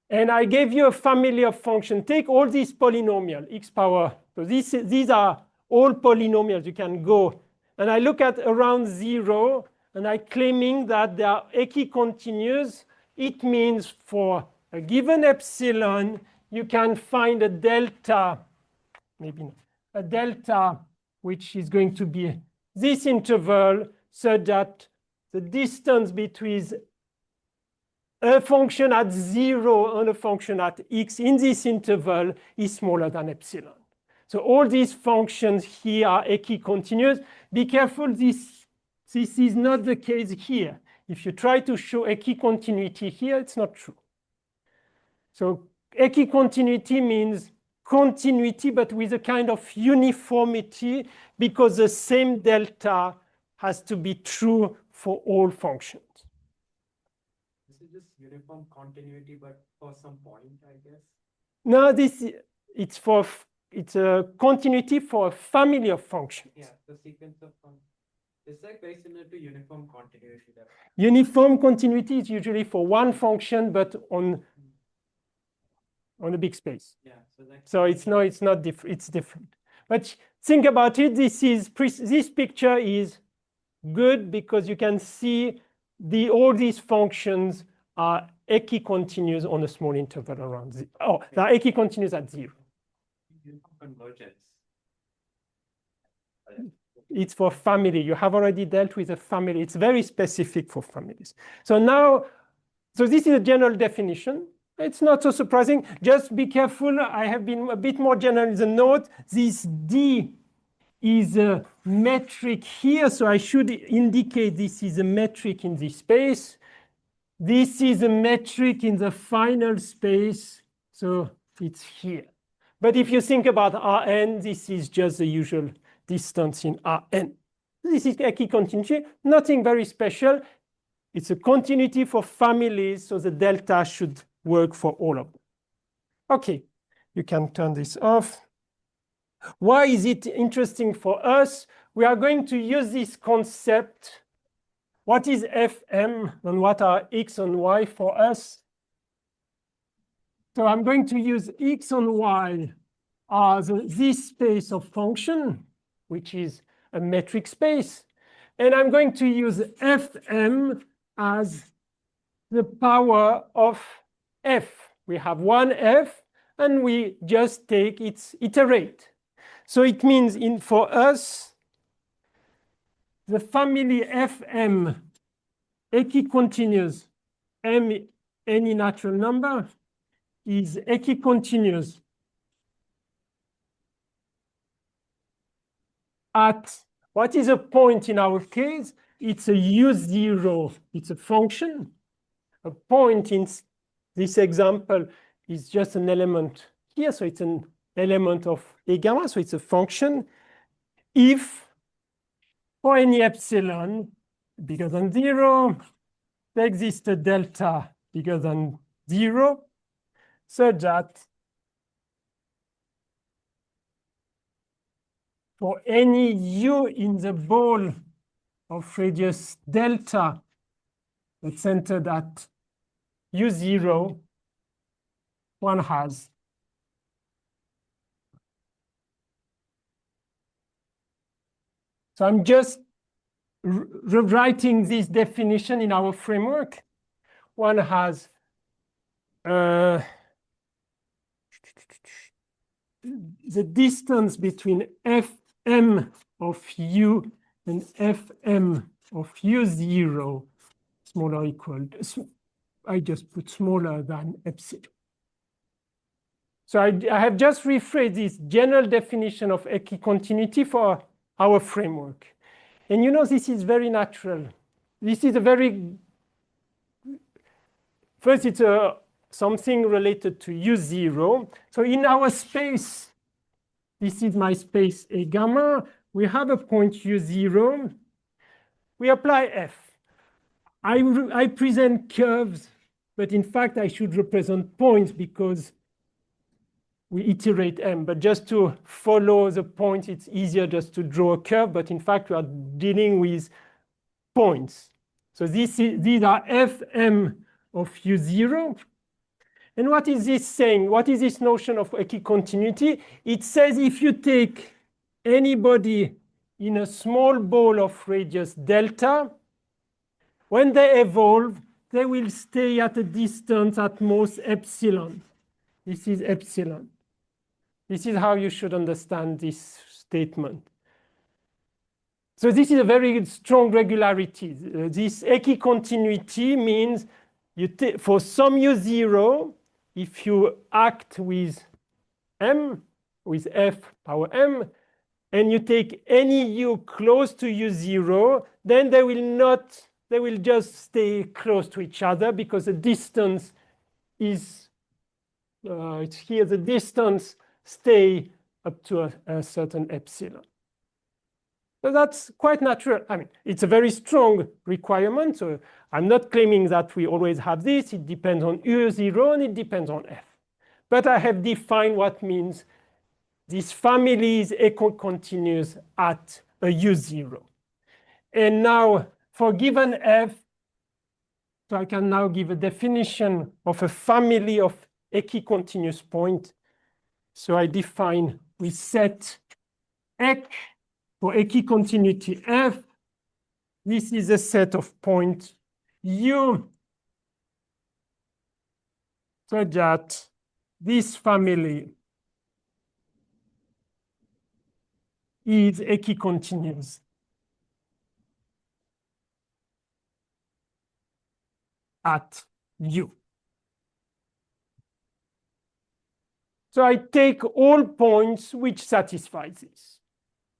And I gave you a family of functions. Take all these polynomials, x power. So these are all polynomials. You can go. And I look at around 0, and I'm claiming that they are equicontinuous. It means for a given epsilon, you can find a delta, maybe not, a delta which is going to be this interval such that the distance between a function at 0 and a function at x in this interval is smaller than epsilon. So all these functions here are equicontinuous. Be careful, this is not the case here. If you try to show equicontinuity here, it's not true. So equicontinuity means continuity, but with a kind of uniformity, because the same delta has to be true for all functions. This is just uniform continuity, but for some point, I guess. No, it's a continuity for a family of functions. Yeah, the sequence of functions. It's like very similar to uniform continuity. Uniform continuity is usually for one function, but on a big space. Yeah, so it's not different. It's different. But think about it. This picture is good because you can see all these functions are equicontinuous on a small interval around 0. Oh, they are equicontinuous at 0. Convergence. It's for family. You have already dealt with a family. It's very specific for families. So now, this is a general definition. It's not so surprising. Just be careful. I have been a bit more general in the note. This D is a metric here. So I should indicate this is a metric in this space. This is a metric in the final space. So it's here. But if you think about Rn, this is just the usual distance in Rn. This is equicontinuity, nothing very special. It's a continuity for families, so the delta should work for all of them. Okay, you can turn this off. Why is it interesting for us? We are going to use this concept. What is Fm and what are x and y for us? So I'm going to use x and y as this space of function, which is a metric space. And I'm going to use Fm as the power of f. We have one f, and we just take its iterate. So it means for us, the family Fm equicontinuous m any natural number is equicontinuous at what is a point in our case? It's a u0. It's a function. A point in this example is just an element here. So it's an element of a gamma. So it's a function. If for any epsilon bigger than 0, there exists a delta bigger than 0, so that for any u in the ball of radius delta that's centered at u0, one has so I'm just rewriting this definition in our framework. One has the distance between Fm of u and Fm of u0 smaller or equal, I just put smaller than epsilon. So I have just rephrased this general definition of equicontinuity for our framework. And you know, this is very natural. This is a very, first it's something related to U0. So in our space, this is my space A gamma. We have a point U0. We apply F. I present curves, but in fact, I should represent points because we iterate M. But just to follow the point, it's easier just to draw a curve. But in fact, we are dealing with points. So these are Fm of U0. And what is this saying? What is this notion of equicontinuity? It says if you take anybody in a small ball of radius delta, when they evolve, they will stay at a distance at most epsilon. This is epsilon. This is how you should understand this statement. So this is a very strong regularity. This equicontinuity means for some U0, if you act with M, with F power M, and you take any U close to U0, then they will just stay close to each other because the distance is, it's here, the distance stay up to a certain epsilon. So that's quite natural. I mean, it's a very strong requirement. So I'm not claiming that we always have this. It depends on U0 and it depends on F. But I have defined what means this family is equicontinuous at a U0. And now for given F, so I can now give a definition of a family of equicontinuous points. So I define, we set X for equicontinuity F. This is a set of points U so that this family is equicontinuous at U. So I take all points which satisfy this.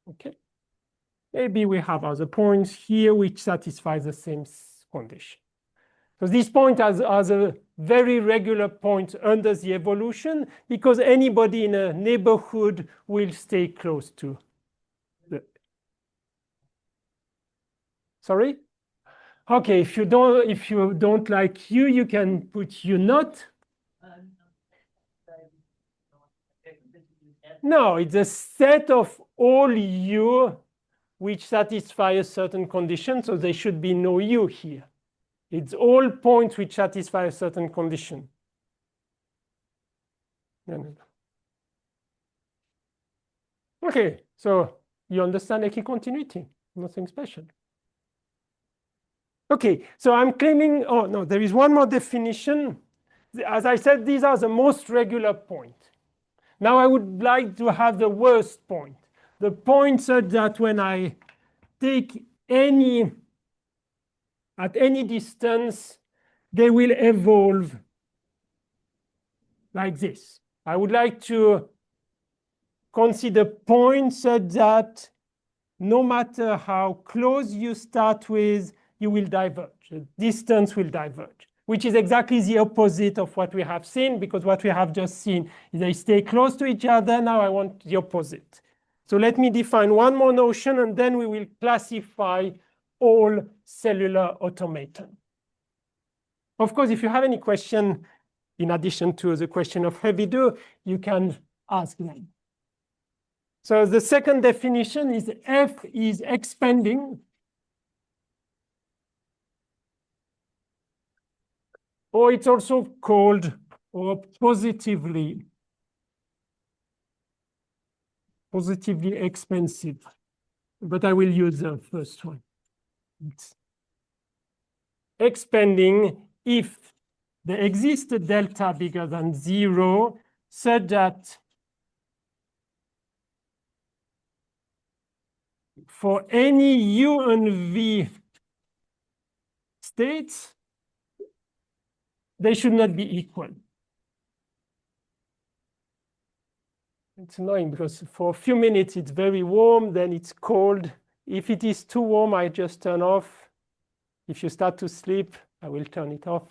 Okay. Maybe we have other points here which satisfy the same condition. So this point has a very regular point under the evolution because anybody in a neighborhood will stay close to the. Sorry? Okay, if you don't like U, you can put U not. No, it's a set of all U which satisfy a certain condition, so there should be no U here. It's all points which satisfy a certain condition. No. Okay, so you understand equicontinuity, nothing special. Okay, so I'm claiming, oh no, there is one more definition. As I said, these are the most regular points. Now I would like to have the worst point. The point such that when I take at any distance, they will evolve like this. I would like to consider points such that no matter how close you start with, you will diverge. The distance will diverge, which is exactly the opposite of what we have seen, because what we have just seen is they stay close to each other. Now I want the opposite. So let me define one more notion, and then we will classify all cellular automaton. Of course, if you have any question, in addition to the question of Hevido, you can ask them. So the second definition is F is expanding, or it's also called or positively expansive, but I will use the first one. It's expanding if there exists a delta bigger than 0 such that for any U and V states, they should not be equal. It's annoying because for a few minutes it's very warm, then it's cold. If it is too warm, I just turn off. If you start to sleep, I will turn it off.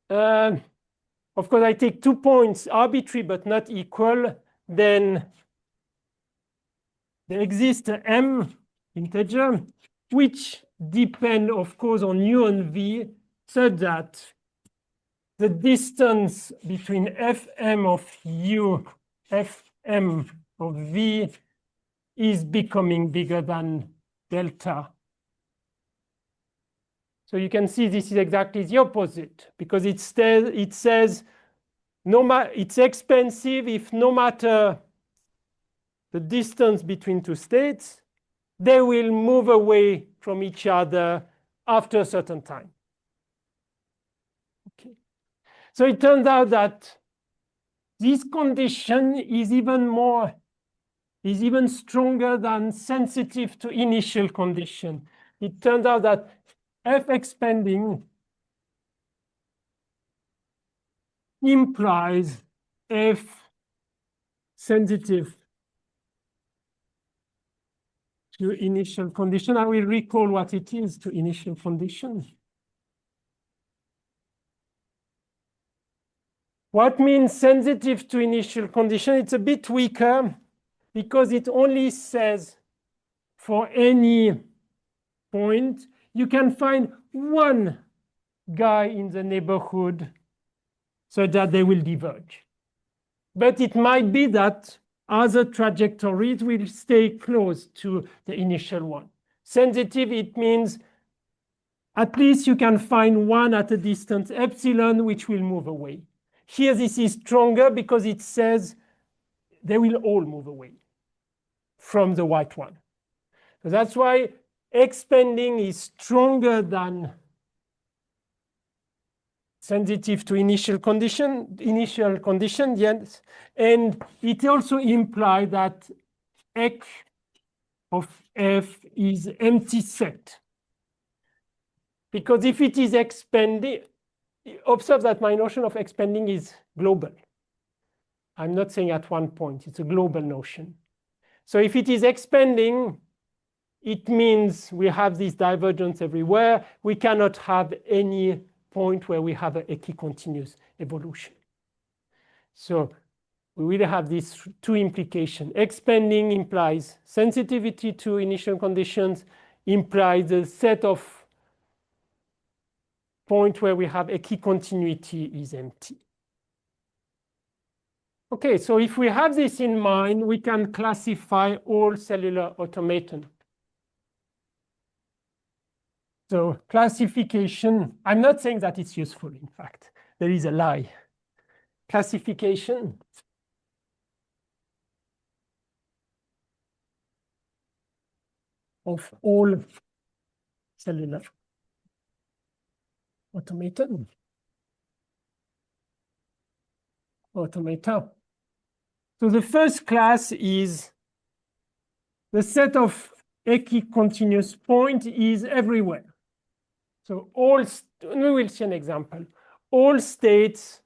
Of course, I take 2 points, arbitrary but not equal. Then there exists an m integer, which depend, of course, on U and V, such that the distance between Fm of U, Fm of V is becoming bigger than delta. So you can see this is exactly the opposite, because it says it's expensive if no matter the distance between two states, they will move away from each other after a certain time. Okay. So it turns out that this condition is even stronger than sensitive to initial condition. It turns out that F expanding implies F sensitive to initial condition. I will recall what it is to initial condition. What means sensitive to initial condition? It's a bit weaker because it only says for any point, you can find one guy in the neighborhood so that they will diverge. But it might be that other trajectories will stay close to the initial one. Sensitive, it means at least you can find one at a distance epsilon, which will move away. Here, this is stronger because it says they will all move away from the white one. So that's why expanding is stronger than sensitive to initial condition, yes. And it also implies that X of F is empty set. Because if it is expanding, observe that my notion of expanding is global. I'm not saying at one point, it's a global notion. So if it is expanding, it means we have this divergence everywhere. We cannot have any point where we have an equicontinuous evolution. So we will have these two implications. Expanding implies sensitivity to initial conditions, implies the set of points where we have equicontinuity is empty. Okay, so if we have this in mind, we can classify all cellular automaton. So classification, I'm not saying that it's useful, in fact. There is a lie. Classification of all cellular automaton. Automata. So the first class is the set of equicontinuous points is everywhere. So we will see an example. All states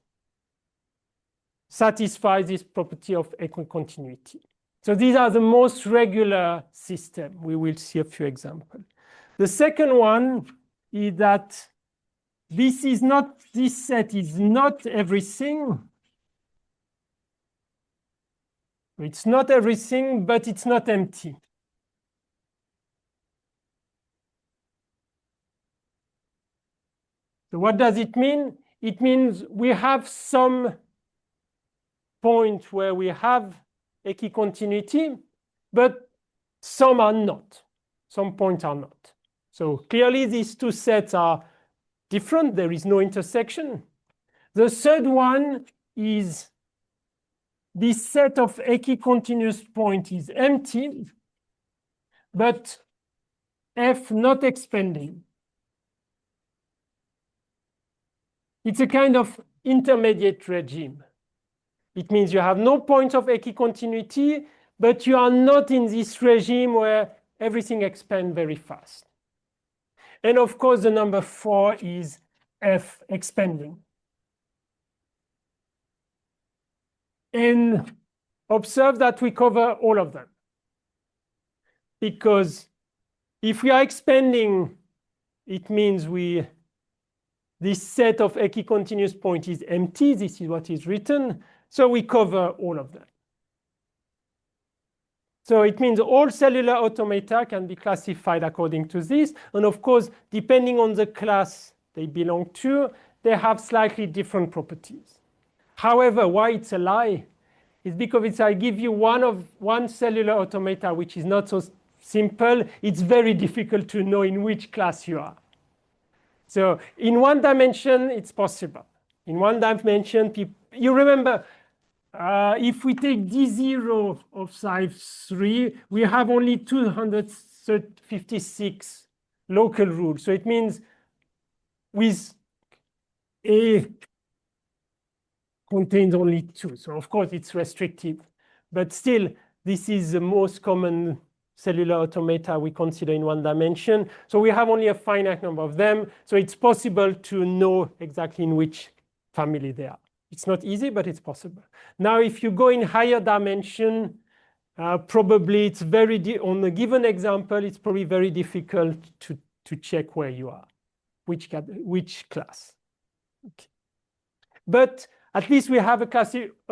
satisfy this property of equicontinuity. So these are the most regular system. We will see a few examples. The second one is that this set is not everything. It's not everything, but it's not empty. So what does it mean? It means we have some point where we have equicontinuity, but some are not. Some points are not. So clearly these two sets are different. There is no intersection. The third one is this set of equicontinuous points is empty, but F not expanding. It's a kind of intermediate regime. It means you have no points of equicontinuity, but you are not in this regime where everything expands very fast. And of course, the number 4 is F expanding. And observe that we cover all of them. Because if we are expanding, it means this set of equicontinuous points is empty. This is what is written. So we cover all of them. So it means all cellular automata can be classified according to this. And of course, depending on the class they belong to, they have slightly different properties. However, why it's a lie is because if I give you one cellular automata which is not so simple, it's very difficult to know in which class you are. So in one dimension, it's possible. In one dimension, you remember, if we take D0 of size 3, we have only 256 local rules. So it means with A contains only 2. So of course, it's restrictive. But still, this is the most common cellular automata we consider in one dimension. So we have only a finite number of them. So it's possible to know exactly in which family they are. It's not easy, but it's possible. Now, if you go in higher dimension, probably it's on a given example, it's probably very difficult to check where you are, which class. Okay. But at least we have a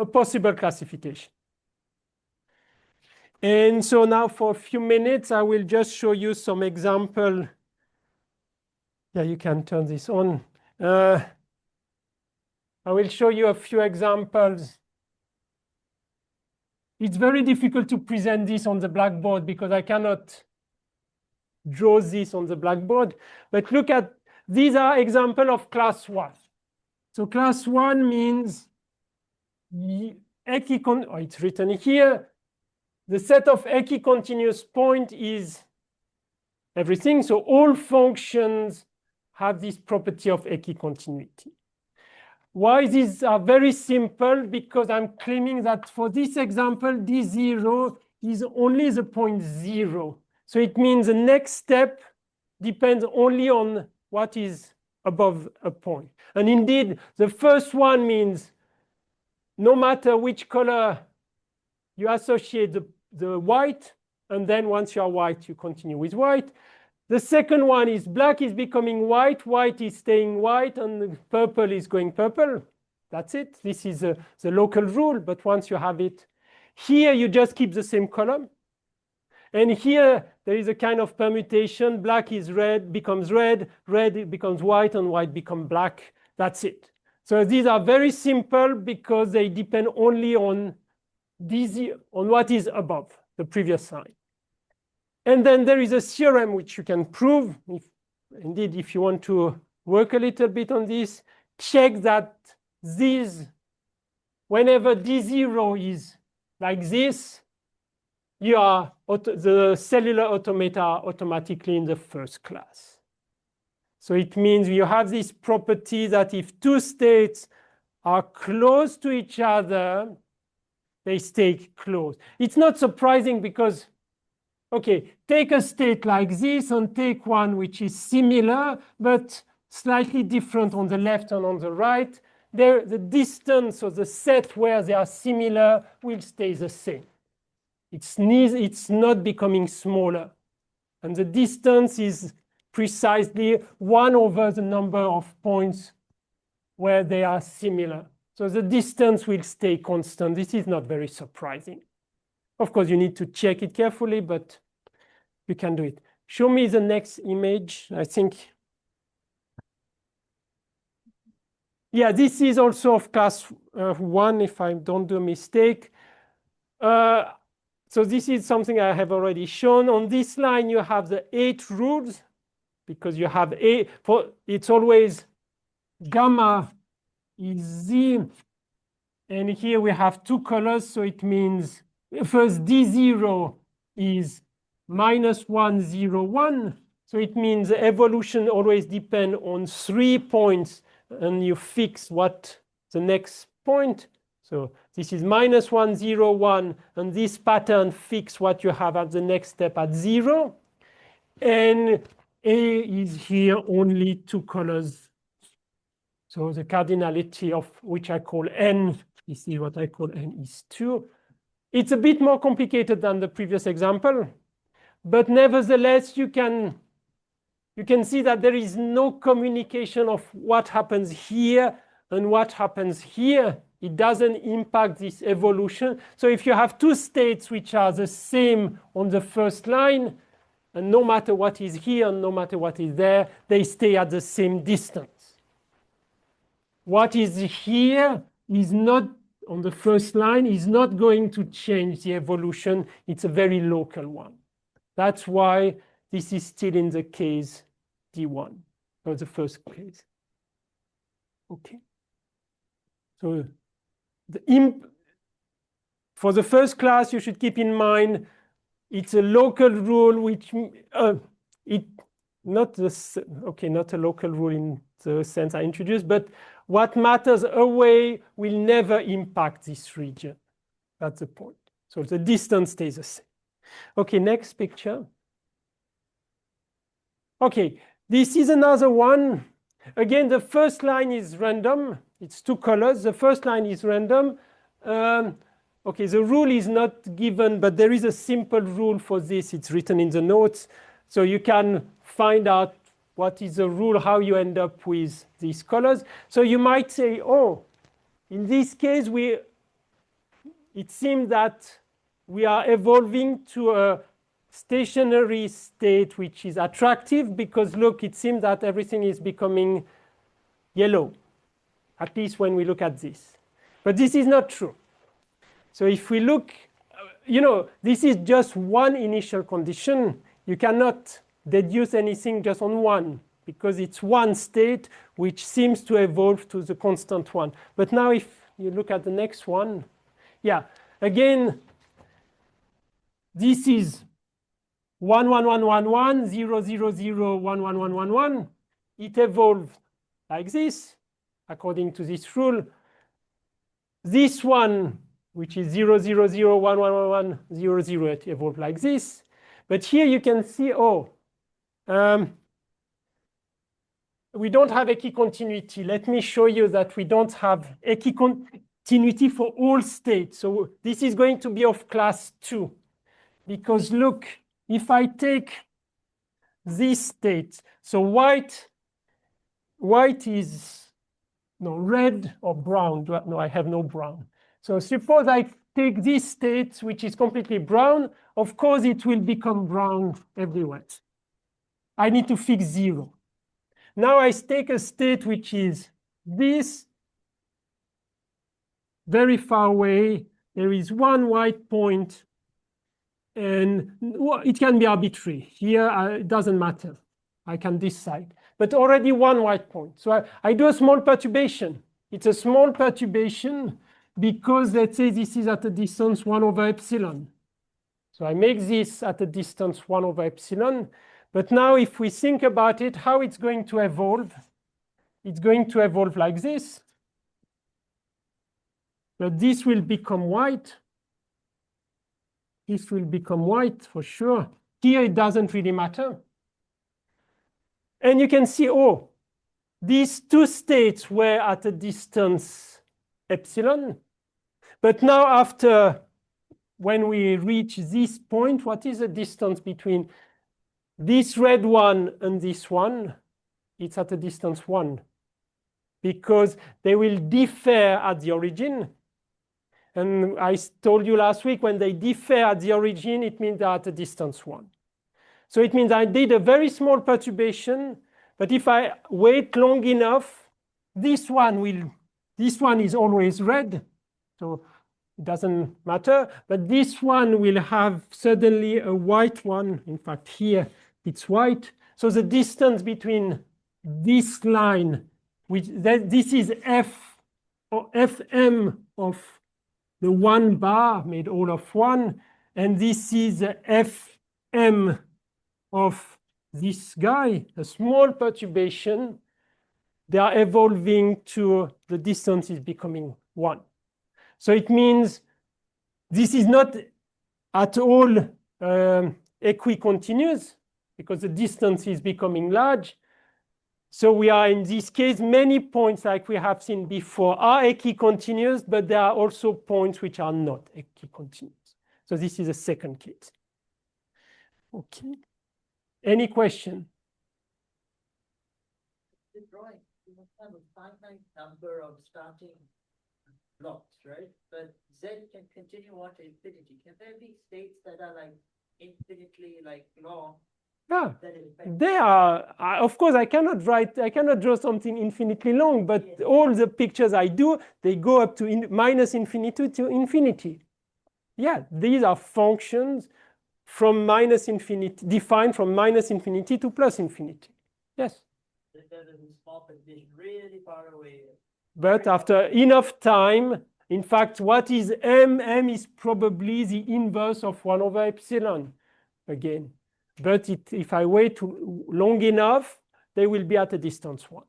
possible classification. And so now for a few minutes, I will just show you some example. Yeah, you can turn this on. I will show you a few examples. It's very difficult to present this on the blackboard because I cannot draw this on the blackboard. But look at, these are examples of class 1. So class 1 means, it's written here, the set of equicontinuous points is everything. So all functions have this property of equicontinuity. Why these are very simple? Because I'm claiming that for this example, D0 is only the point 0. So it means the next step depends only on what is above a point. And indeed, the first one means no matter which color you associate the white, and then once you are white, you continue with white. The second one is black is becoming white, white is staying white, and purple is going purple. That's it. This is the local rule, but once you have it, here you just keep the same column. And here there is a kind of permutation. Black is red, becomes red, red it becomes white, and white becomes black. That's it. So these are very simple because they depend only on what is above the previous sign. And then there is a theorem which you can prove. If you want to work a little bit on this, check that whenever D0 is like this, the cellular automata are automatically in the first class. So it means you have this property that if two states are close to each other, they stay close. It's not surprising because, okay, take a state like this and take one which is similar, but slightly different on the left and on the right. The distance of the set where they are similar will stay the same. It's not becoming smaller. And the distance is precisely 1 over the number of points where they are similar. So the distance will stay constant. This is not very surprising. Of course, you need to check it carefully, but you can do it. Show me the next image, I think. Yeah, this is also of class 1, if I don't do a mistake. So this is something I have already shown. On this line, you have the 8 rules, because you have it's always gamma is Z. And here we have 2 colors, so it means first D0 is -1, 0, 1. So it means the evolution always depends on 3 points, and you fix what the next point. So this is -1, 0, 1, and this pattern fix what you have at the next step at 0. And A is here only 2 colors. So the cardinality of which I call n, this is what I call n is 2. It's a bit more complicated than the previous example, but nevertheless, you can see that there is no communication of what happens here and what happens here. It doesn't impact this evolution. So if you have two states which are the same on the first line, and no matter what is here, no matter what is there, they stay at the same distance. What is here is not, on the first line, is not going to change the evolution. It's a very local one. That's why this is still in the case D1, or the first case. Okay. So for the first class, you should keep in mind it's a local rule which not a local rule in the sense I introduced, but what matters away will never impact this region. That's the point. So the distance stays the same. Okay, next picture. Okay, this is another one. Again, the first line is random. It's 2 colors. The first line is random. Okay, the rule is not given, but there is a simple rule for this. It's written in the notes. So you can find out what is the rule, how you end up with these colors. So you might say, oh, in this case, it seems that we are evolving to a stationary state which is attractive because, look, it seems that everything is becoming yellow, at least when we look at this. But this is not true. So if we look, this is just one initial condition. You cannot deduce anything just on one because it's one state which seems to evolve to the constant one. But now if you look at the next one, yeah, again, this is 1, 1, 1, 1, 1, 0, 0, 0, 1, 1, 1, 1, 1. It evolved like this, according to this rule. This one, which is 0, 0, 0, 1, 1, 1, 1, 0, 0, it evolved like this. But here you can see, we don't have equicontinuity. Let me show you that we don't have equicontinuity for all states. So this is going to be of class 2. Because look, if I take this state, so white is red or brown. No, I have no brown. So suppose I take this state, which is completely brown. Of course, it will become brown everywhere. I need to fix 0. Now I take a state which is this, very far away. There is one white point, and it can be arbitrary. Here, it doesn't matter. I can decide. But already one white point. So I do a small perturbation. It's a small perturbation because, let's say, this is at a distance 1 over epsilon. So I make this at a distance 1 over epsilon. But now if we think about it, how it's going to evolve, it's going to evolve like this. But this will become white. This will become white for sure. Here it doesn't really matter. And you can see, these two states were at a distance epsilon. But now when we reach this point, what is the distance between this red one and this one? It's at a distance 1. Because they will differ at the origin. And I told you last week, when they differ at the origin, it means they're at a distance 1. So it means I did a very small perturbation, but if I wait long enough, this one is always red, so it doesn't matter. But this one will have suddenly a white one. In fact, here it's white. So the distance between this line, this is F or Fm of the 1 bar made all of 1, and this is Fm of this guy, a small perturbation. They are evolving to the distance is becoming 1. So it means this is not at all equicontinuous because the distance is becoming large. So we are, in this case, many points like we have seen before are equicontinuous, but there are also points which are not equicontinuous. So this is a second case. Okay. Any question? The drawing, you must have a finite number of starting blocks, right? But Z can continue on to infinity. Can there be states that are like infinitely like long? Yeah. That is effect- They are, of course, I cannot draw something infinitely long, but Yes. all the pictures I do, they go up to minus infinity to infinity. Yeah, these are functions from minus infinity, defined from minus infinity to plus infinity. Yes. There's a small position really far away. But after enough time, in fact, what is m? M is probably the inverse of 1 over epsilon again. But if I wait long enough, they will be at a distance 1.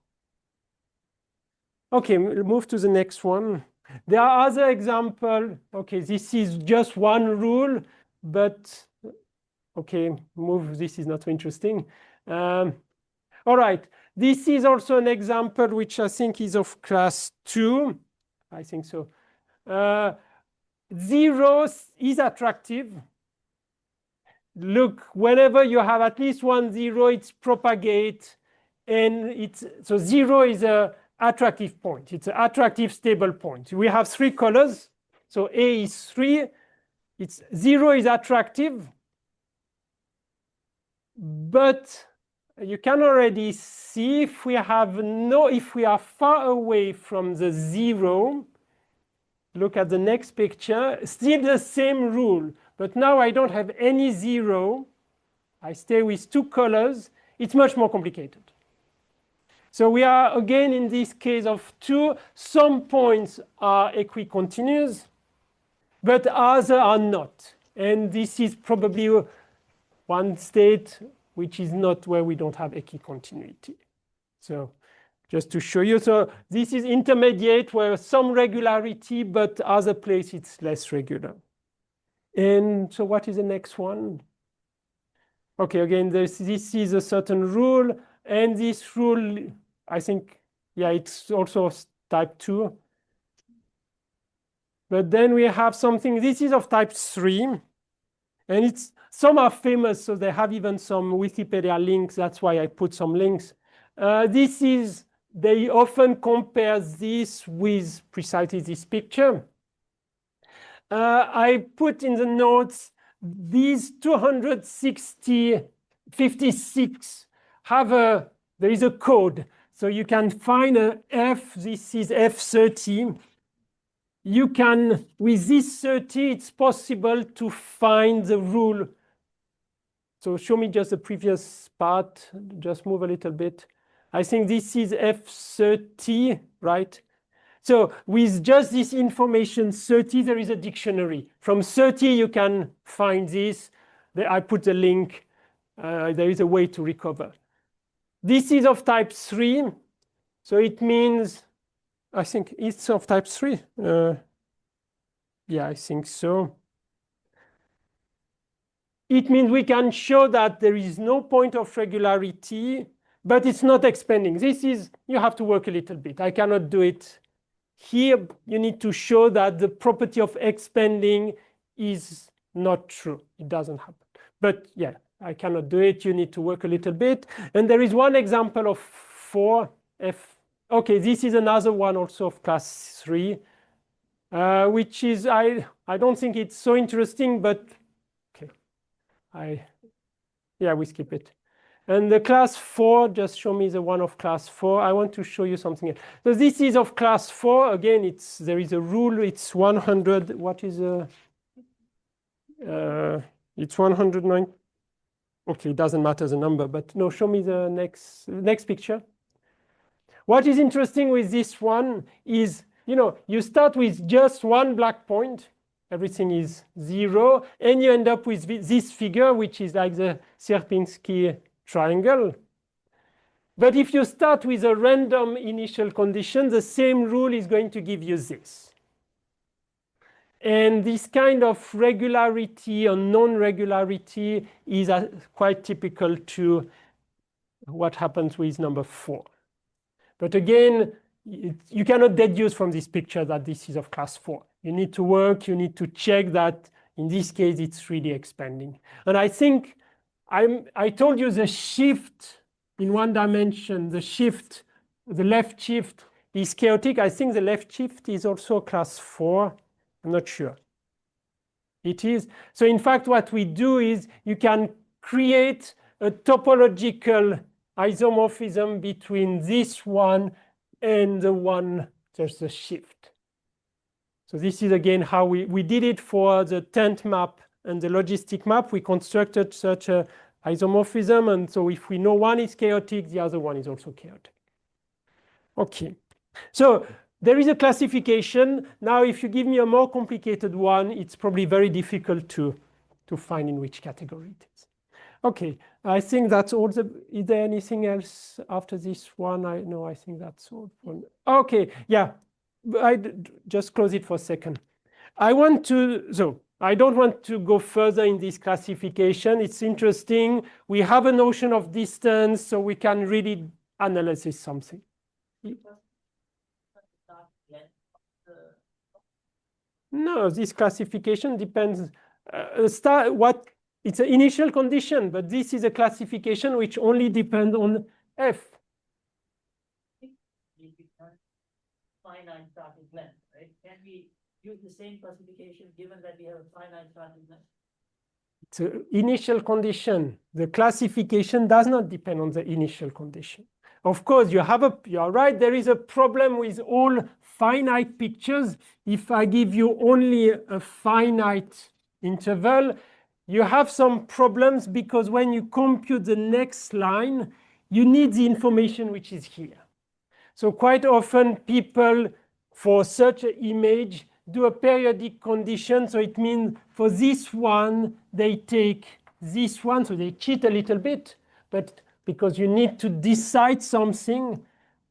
Okay, we'll move to the next one. There are other examples. Okay, this is just one rule, but okay, this is not so interesting. All right, this is also an example which I think is of class 2. I think so. 0 is attractive. Look, whenever you have at least one 0, it's propagate. And so 0 is an attractive point. It's an attractive stable point. We have 3 colors. So A is 3. 0 is attractive. But you can already see if we are far away from the 0, look at the next picture, still the same rule. But now I don't have any 0. I stay with 2 colors. It's much more complicated. So we are again in this case of 2. Some points are equicontinuous, but others are not. And this is probably one state which is not where we don't have equicontinuity. So just to show you, so this is intermediate where some regularity, but other places it's less regular. And so what is the next one? Okay, again, this is a certain rule. And this rule, I think, yeah, it's also type 2. But then we have something, this is of type 3. And some are famous, so they have even some Wikipedia links. That's why I put some links. They often compare this with precisely this picture. I put in the notes these 256 there is a code. So you can find a F, this is F30. You can, with this 30, it's possible to find the rule. So show me just the previous part, just move a little bit. I think this is F30, right? So with just this information 30, there is a dictionary. From 30, you can find this. I put the link. There is a way to recover. This is of type 3. So it means, I think it's of type 3. Yeah, I think so. It means we can show that there is no point of regularity, but it's not expanding. You have to work a little bit. I cannot do it here. You need to show that the property of expanding is not true. It doesn't happen. But yeah, I cannot do it. You need to work a little bit. And there is one example of 4. Okay, this is another one also of class 3, which is, I don't think it's so interesting, but okay. We skip it. And the class 4, just show me the one of class 4. I want to show you something else. So this is of class 4. Again, there is a rule. It's 100. What is it's 109. Okay, it doesn't matter the number, but no, show me the next picture. What is interesting with this one is, you start with just one black point. Everything is 0. And you end up with this figure, which is like the Sierpinski triangle. But if you start with a random initial condition, the same rule is going to give you this. And this kind of regularity or non-regularity is quite typical to what happens with number 4. But again, you cannot deduce from this picture that this is of class 4. You need to work, you need to check that in this case it's really expanding. And I think I told you the shift in one dimension, the left shift is chaotic. I think the left shift is also class 4. I'm not sure. It is. So in fact, what we do is you can create a topological isomorphism between this one and the one, there's a shift. So this is again how we did it for the tent map and the logistic map. We constructed such a isomorphism. And so if we know one is chaotic, the other one is also chaotic. Okay. So there is a classification. Now, if you give me a more complicated one, it's probably very difficult to find in which category it is. Okay, I think that's all. Is there anything else after this one? No, I think that's all. Okay, yeah, just close it for a second. I don't want to go further in this classification. It's interesting. We have a notion of distance, so we can really analyze something. No, this classification depends. It's an initial condition, but this is a classification which only depends on F. Finite starting length, right? Can we use the same classification given that we have a finite starting length? It's an initial condition. The classification does not depend on the initial condition. Of course, you are right, there is a problem with all finite pictures. If I give you only a finite interval, you have some problems because when you compute the next line, you need the information which is here. So quite often people, for such an image, do a periodic condition. So it means for this one, they take this one. So they cheat a little bit, but because you need to decide something.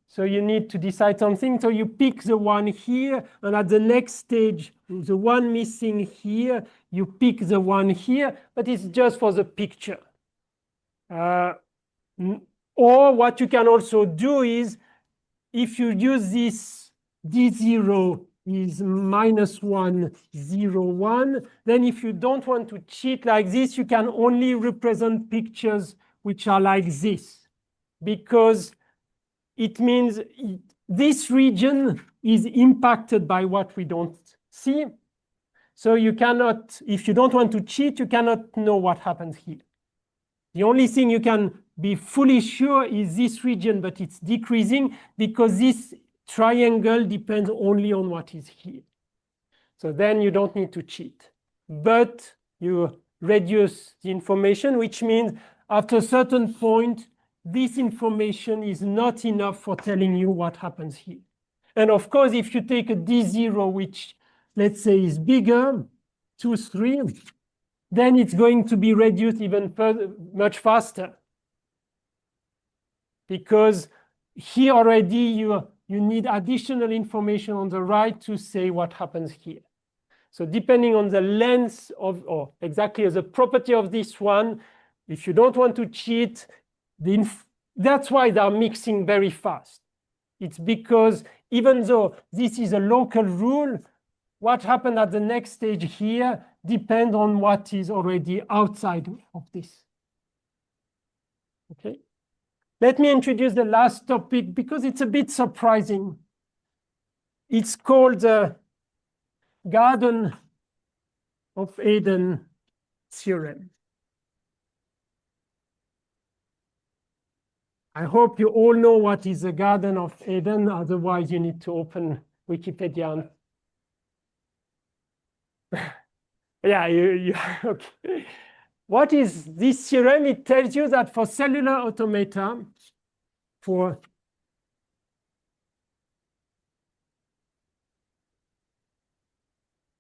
So you need to decide something. So you pick the one here. And at the next stage, the one missing here, you pick the one here. But it's just for the picture. Or what you can also do is, if you use this D0 is -1, 0, 1, then if you don't want to cheat like this, you can only represent pictures which are like this, because it means this region is impacted by what we don't see. So you cannot, if you don't want to cheat, you cannot know what happens here. The only thing you can be fully sure is this region, but it's decreasing because this triangle depends only on what is here. So then you don't need to cheat. But you reduce the information, which means after a certain point, this information is not enough for telling you what happens here. And of course, if you take a D0, which let's say is bigger, 2, 3, then it's going to be reduced even further, much faster. Because here already you need additional information on the right to say what happens here. So depending on the length of, or exactly as a property of this one, if you don't want to cheat, that's why they're mixing very fast. It's because even though this is a local rule, what happened at the next stage here depends on what is already outside of this. Okay. Let me introduce the last topic because it's a bit surprising. It's called the Garden of Eden theorem. I hope you all know what is the Garden of Eden. Otherwise, you need to open Wikipedia. Yeah, okay. What is this theorem? It tells you that for cellular automata,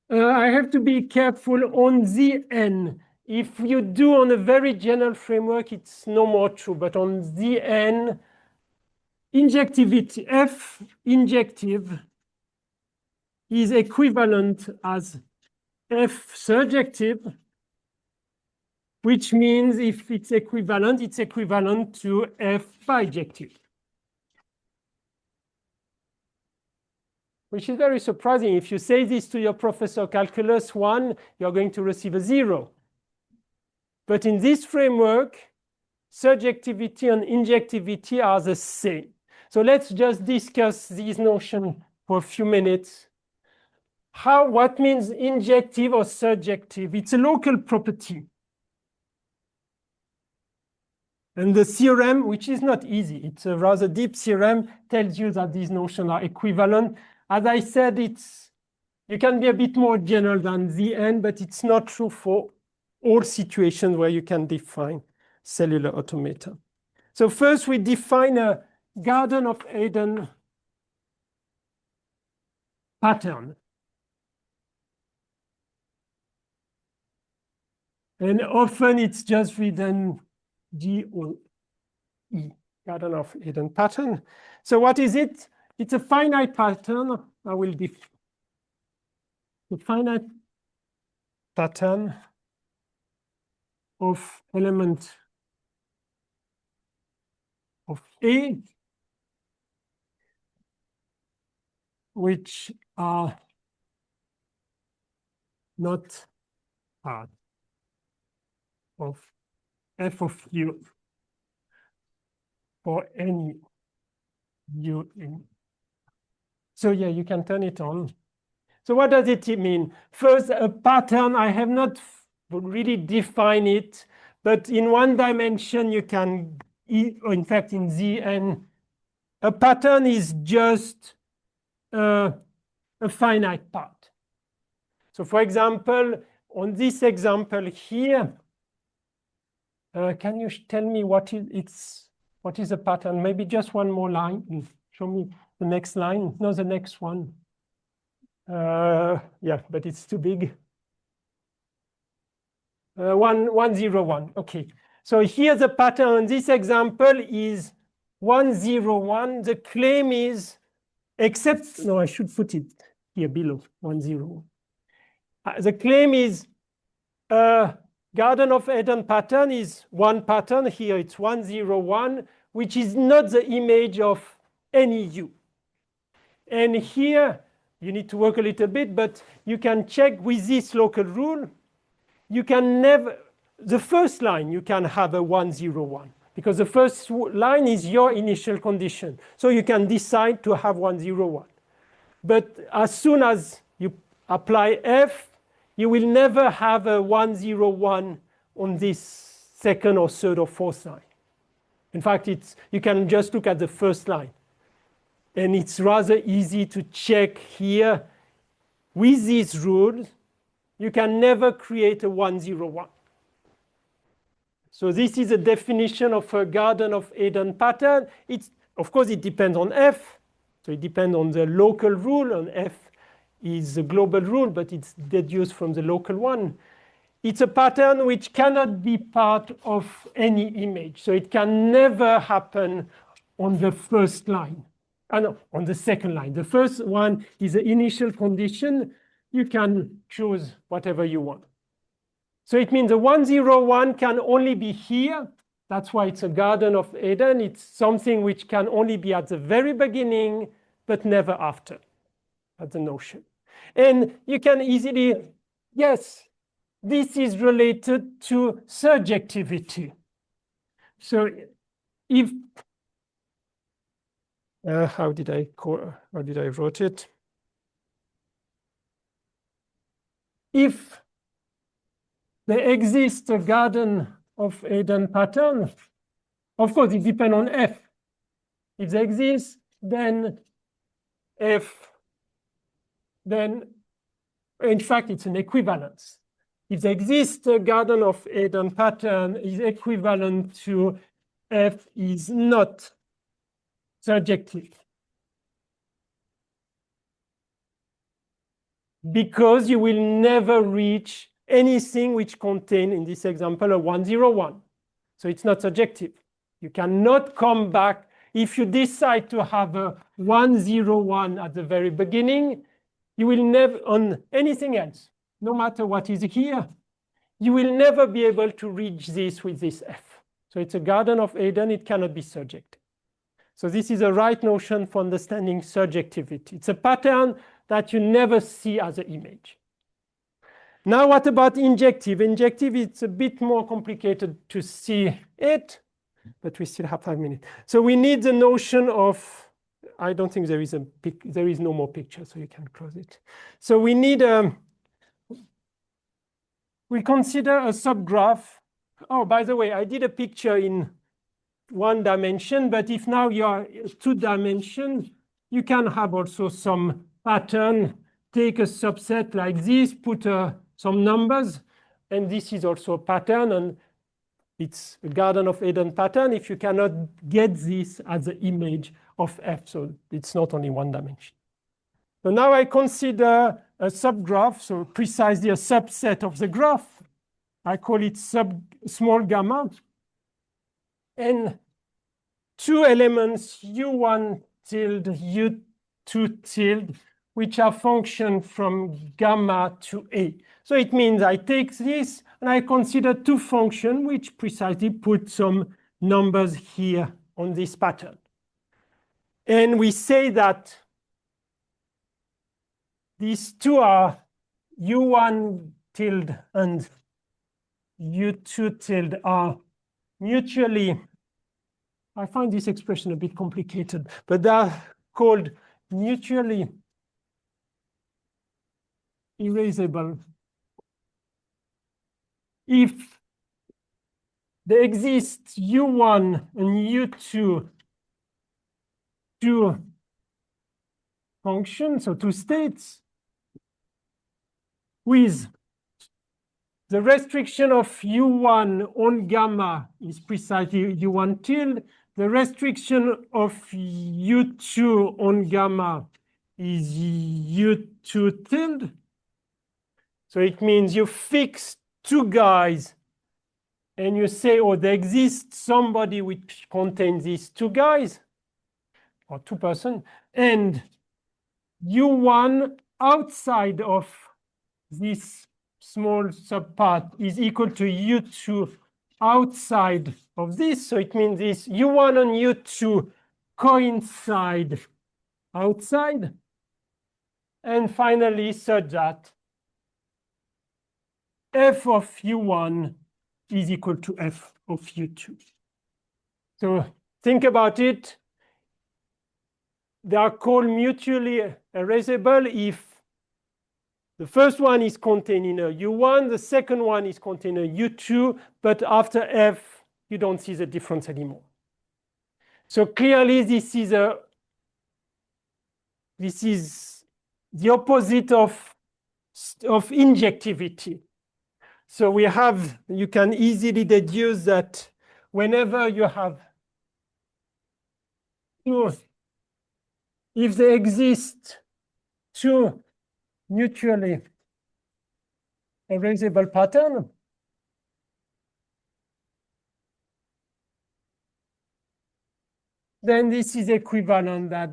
I have to be careful on the n. If you do on a very general framework, it's no more true. But on the n, injectivity, F injective is equivalent as F surjective, which means if it's equivalent to F bijective. Which is very surprising. If you say this to your professor calculus 1, you're going to receive a 0. But in this framework, surjectivity and injectivity are the same. So let's just discuss these notions for a few minutes. What means injective or surjective? It's a local property. And the theorem, which is not easy, it's a rather deep theorem, tells you that these notions are equivalent. As I said, you can be a bit more general than the end, but it's not true for all situations where you can define cellular automata. So first we define a Garden of Eden pattern. And often it's just written GOE, Garden of Eden pattern. So what is it? It's a finite pattern. I will define the finite pattern of element of A, which are not part of f of u for any u in. So yeah, you can turn it on. So what does it mean? First, a pattern, I have not really defined it, but in one dimension you can, or in fact in Zn, a pattern is just a finite part. So for example, on this example here, can you tell me what is a pattern? Maybe just one more line. Show me the next line. No, the next one. Yeah, but it's too big. 101. Okay. So here the pattern in this example is 101. The claim is, except, no, I should put it here below, 101. The claim is Garden of Eden pattern is one pattern. Here it's 101, which is not the image of any U. And here you need to work a little bit, but you can check with this local rule. You can never, the first line you can have a 101 because the first line is your initial condition. So you can decide to have 101. But as soon as you apply F, you will never have a 101 on this second or third or fourth line. In fact, you can just look at the first line. And it's rather easy to check here. With these rules, you can never create a 101. So this is a definition of a Garden of Eden pattern. Of course, it depends on F. So it depends on the local rule, and F is the global rule, but it's deduced from the local one. It's a pattern which cannot be part of any image. So it can never happen on the first line. No, on the second line. The first one is the initial condition. You can choose whatever you want. So it means the 101 can only be here. That's why it's a Garden of Eden. It's something which can only be at the very beginning, but never after. That's the notion. And you can easily, yes, this is related to surjectivity. So if, how did I wrote it? If there exists a Garden of Eden pattern, of course, it depends on F. If there exists, then F, then in fact, it's an equivalence. If there exists a Garden of Eden pattern is equivalent to F is not surjective. Because you will never reach anything which contains, in this example, a 101. So it's not surjective. You cannot come back. If you decide to have a 101 at the very beginning, you will never, on anything else, no matter what is here, you will never be able to reach this with this F. So it's a Garden of Eden, it cannot be surjective. So this is a right notion for understanding surjectivity. It's a pattern that you never see as an image. Now what about injective? Injective, it's a bit more complicated to see it, but we still have 5 minutes. So we need the notion of, I don't think there is no more picture, so you can close it. So we need we consider a subgraph. Oh, by the way, I did a picture in 1 dimension, but if now you are 2 dimension, you can have also some pattern. Take a subset like this, put some numbers, and this is also a pattern, and it's a Garden of Eden pattern if you cannot get this as the image of F, so it's not only 1 dimension. So now I consider a subgraph, so precisely a subset of the graph. I call it small gamma. And 2 elements, U1 tilde, U2 tilde, which are function from gamma to A. So it means I take this and I consider 2 functions which precisely put some numbers here on this pattern. And we say that these 2 are U1 tilde and U2 tilde are mutually, I find this expression a bit complicated, but they are called mutually erasable if there exists U1 and U2 2 functions, so 2 states, with the restriction of U1 on gamma is precisely U1 tilde. The restriction of U2 on gamma is U2 tilde. So it means you fix 2 guys and you say, oh, there exists somebody which contains these 2 guys, or 2 persons, and U1 outside of this small subpart is equal to U2 outside of this. So it means this U1 and U2 coincide outside. And finally, such that F of U1 is equal to F of U2. So think about it. They are called mutually erasable if the first one is contained in a U1, the second one is contained in a U2, but after F, you don't see the difference anymore. So clearly, this is the opposite of injectivity. So we have, you can easily deduce that whenever you have 2, if there exist 2 mutually erasable pattern, then this is equivalent that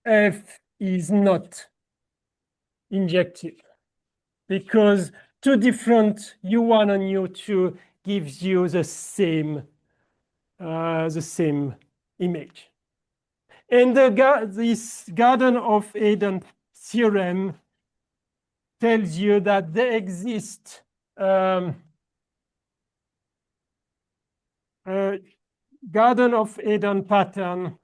F is not injective, because 2 different U1 and U2 gives you the same image. And this Garden of Eden theorem tells you that there exists a Garden of Eden pattern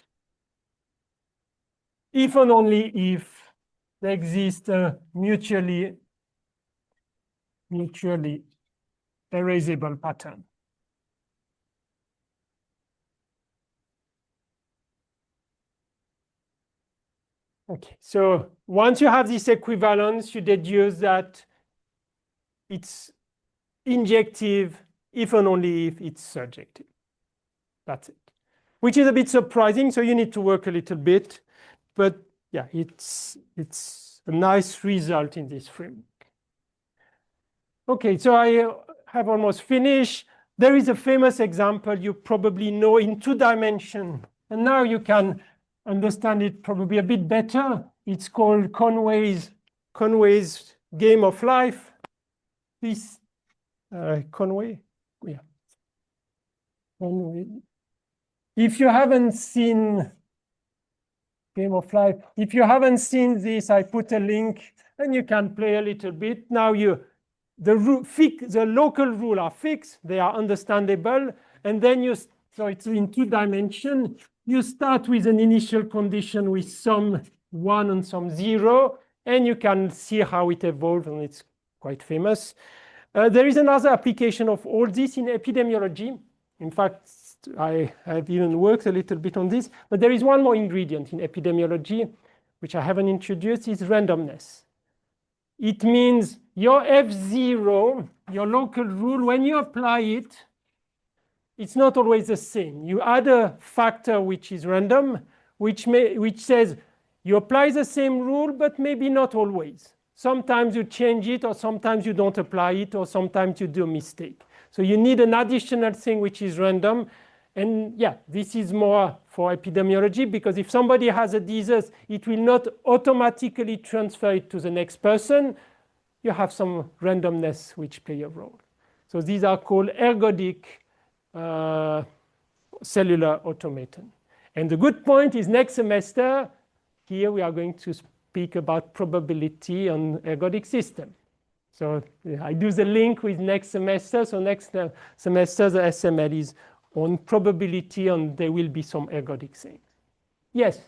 if and only if there exists a mutually erasable pattern. Okay, so once you have this equivalence, you deduce that it's injective if and only if it's surjective. That's it, which is a bit surprising. So you need to work a little bit, but yeah, it's a nice result in this framework. Okay, so I have almost finished. There is a famous example you probably know in 2 dimensions, and now you can understand it probably a bit better. It's called Conway's game of life. this Conway. Yeah. Conway. If you haven't seen Game of Life, if you haven't seen this, I put a link and you can play a little bit. Now the local rules are fixed, they are understandable, and then so it's in 2 dimensions. You start with an initial condition with some 1 and some 0, and you can see how it evolves, and it's quite famous. There is another application of all this in epidemiology. In fact, I have even worked a little bit on this, but there is one more ingredient in epidemiology, which I haven't introduced, is randomness. It means your F0, your local rule, when you apply it, it's not always the same. You add a factor which is random, which says you apply the same rule, but maybe not always. Sometimes you change it, or sometimes you don't apply it, or sometimes you do a mistake. So you need an additional thing which is random. And yeah, this is more for epidemiology, because if somebody has a disease, it will not automatically transfer it to the next person. You have some randomness which play a role. So these are called ergodic cellular automaton. And the good point is next semester, here we are going to speak about probability on ergodic system. So I do the link with next semester. So next semester, the SML is on probability, and there will be some ergodic things. Yes?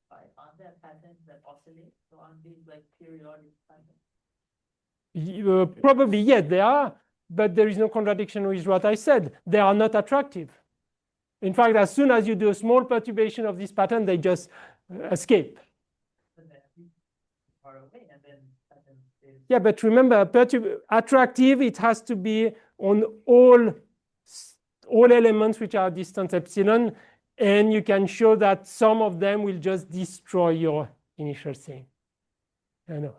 Are there patterns that oscillate? So aren't these like periodic patterns? Probably, yes, they are, but there is no contradiction with what I said. They are not attractive. In fact, as soon as you do a small perturbation of this pattern, they just escape. Far away, and then patterns. Yeah, but remember, attractive, it has to be on all elements which are distance epsilon, and you can show that some of them will just destroy your initial thing. I know.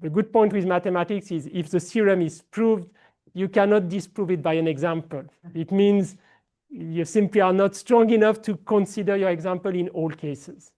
The good point with mathematics is if the theorem is proved, you cannot disprove it by an example. It means you simply are not strong enough to consider your example in all cases.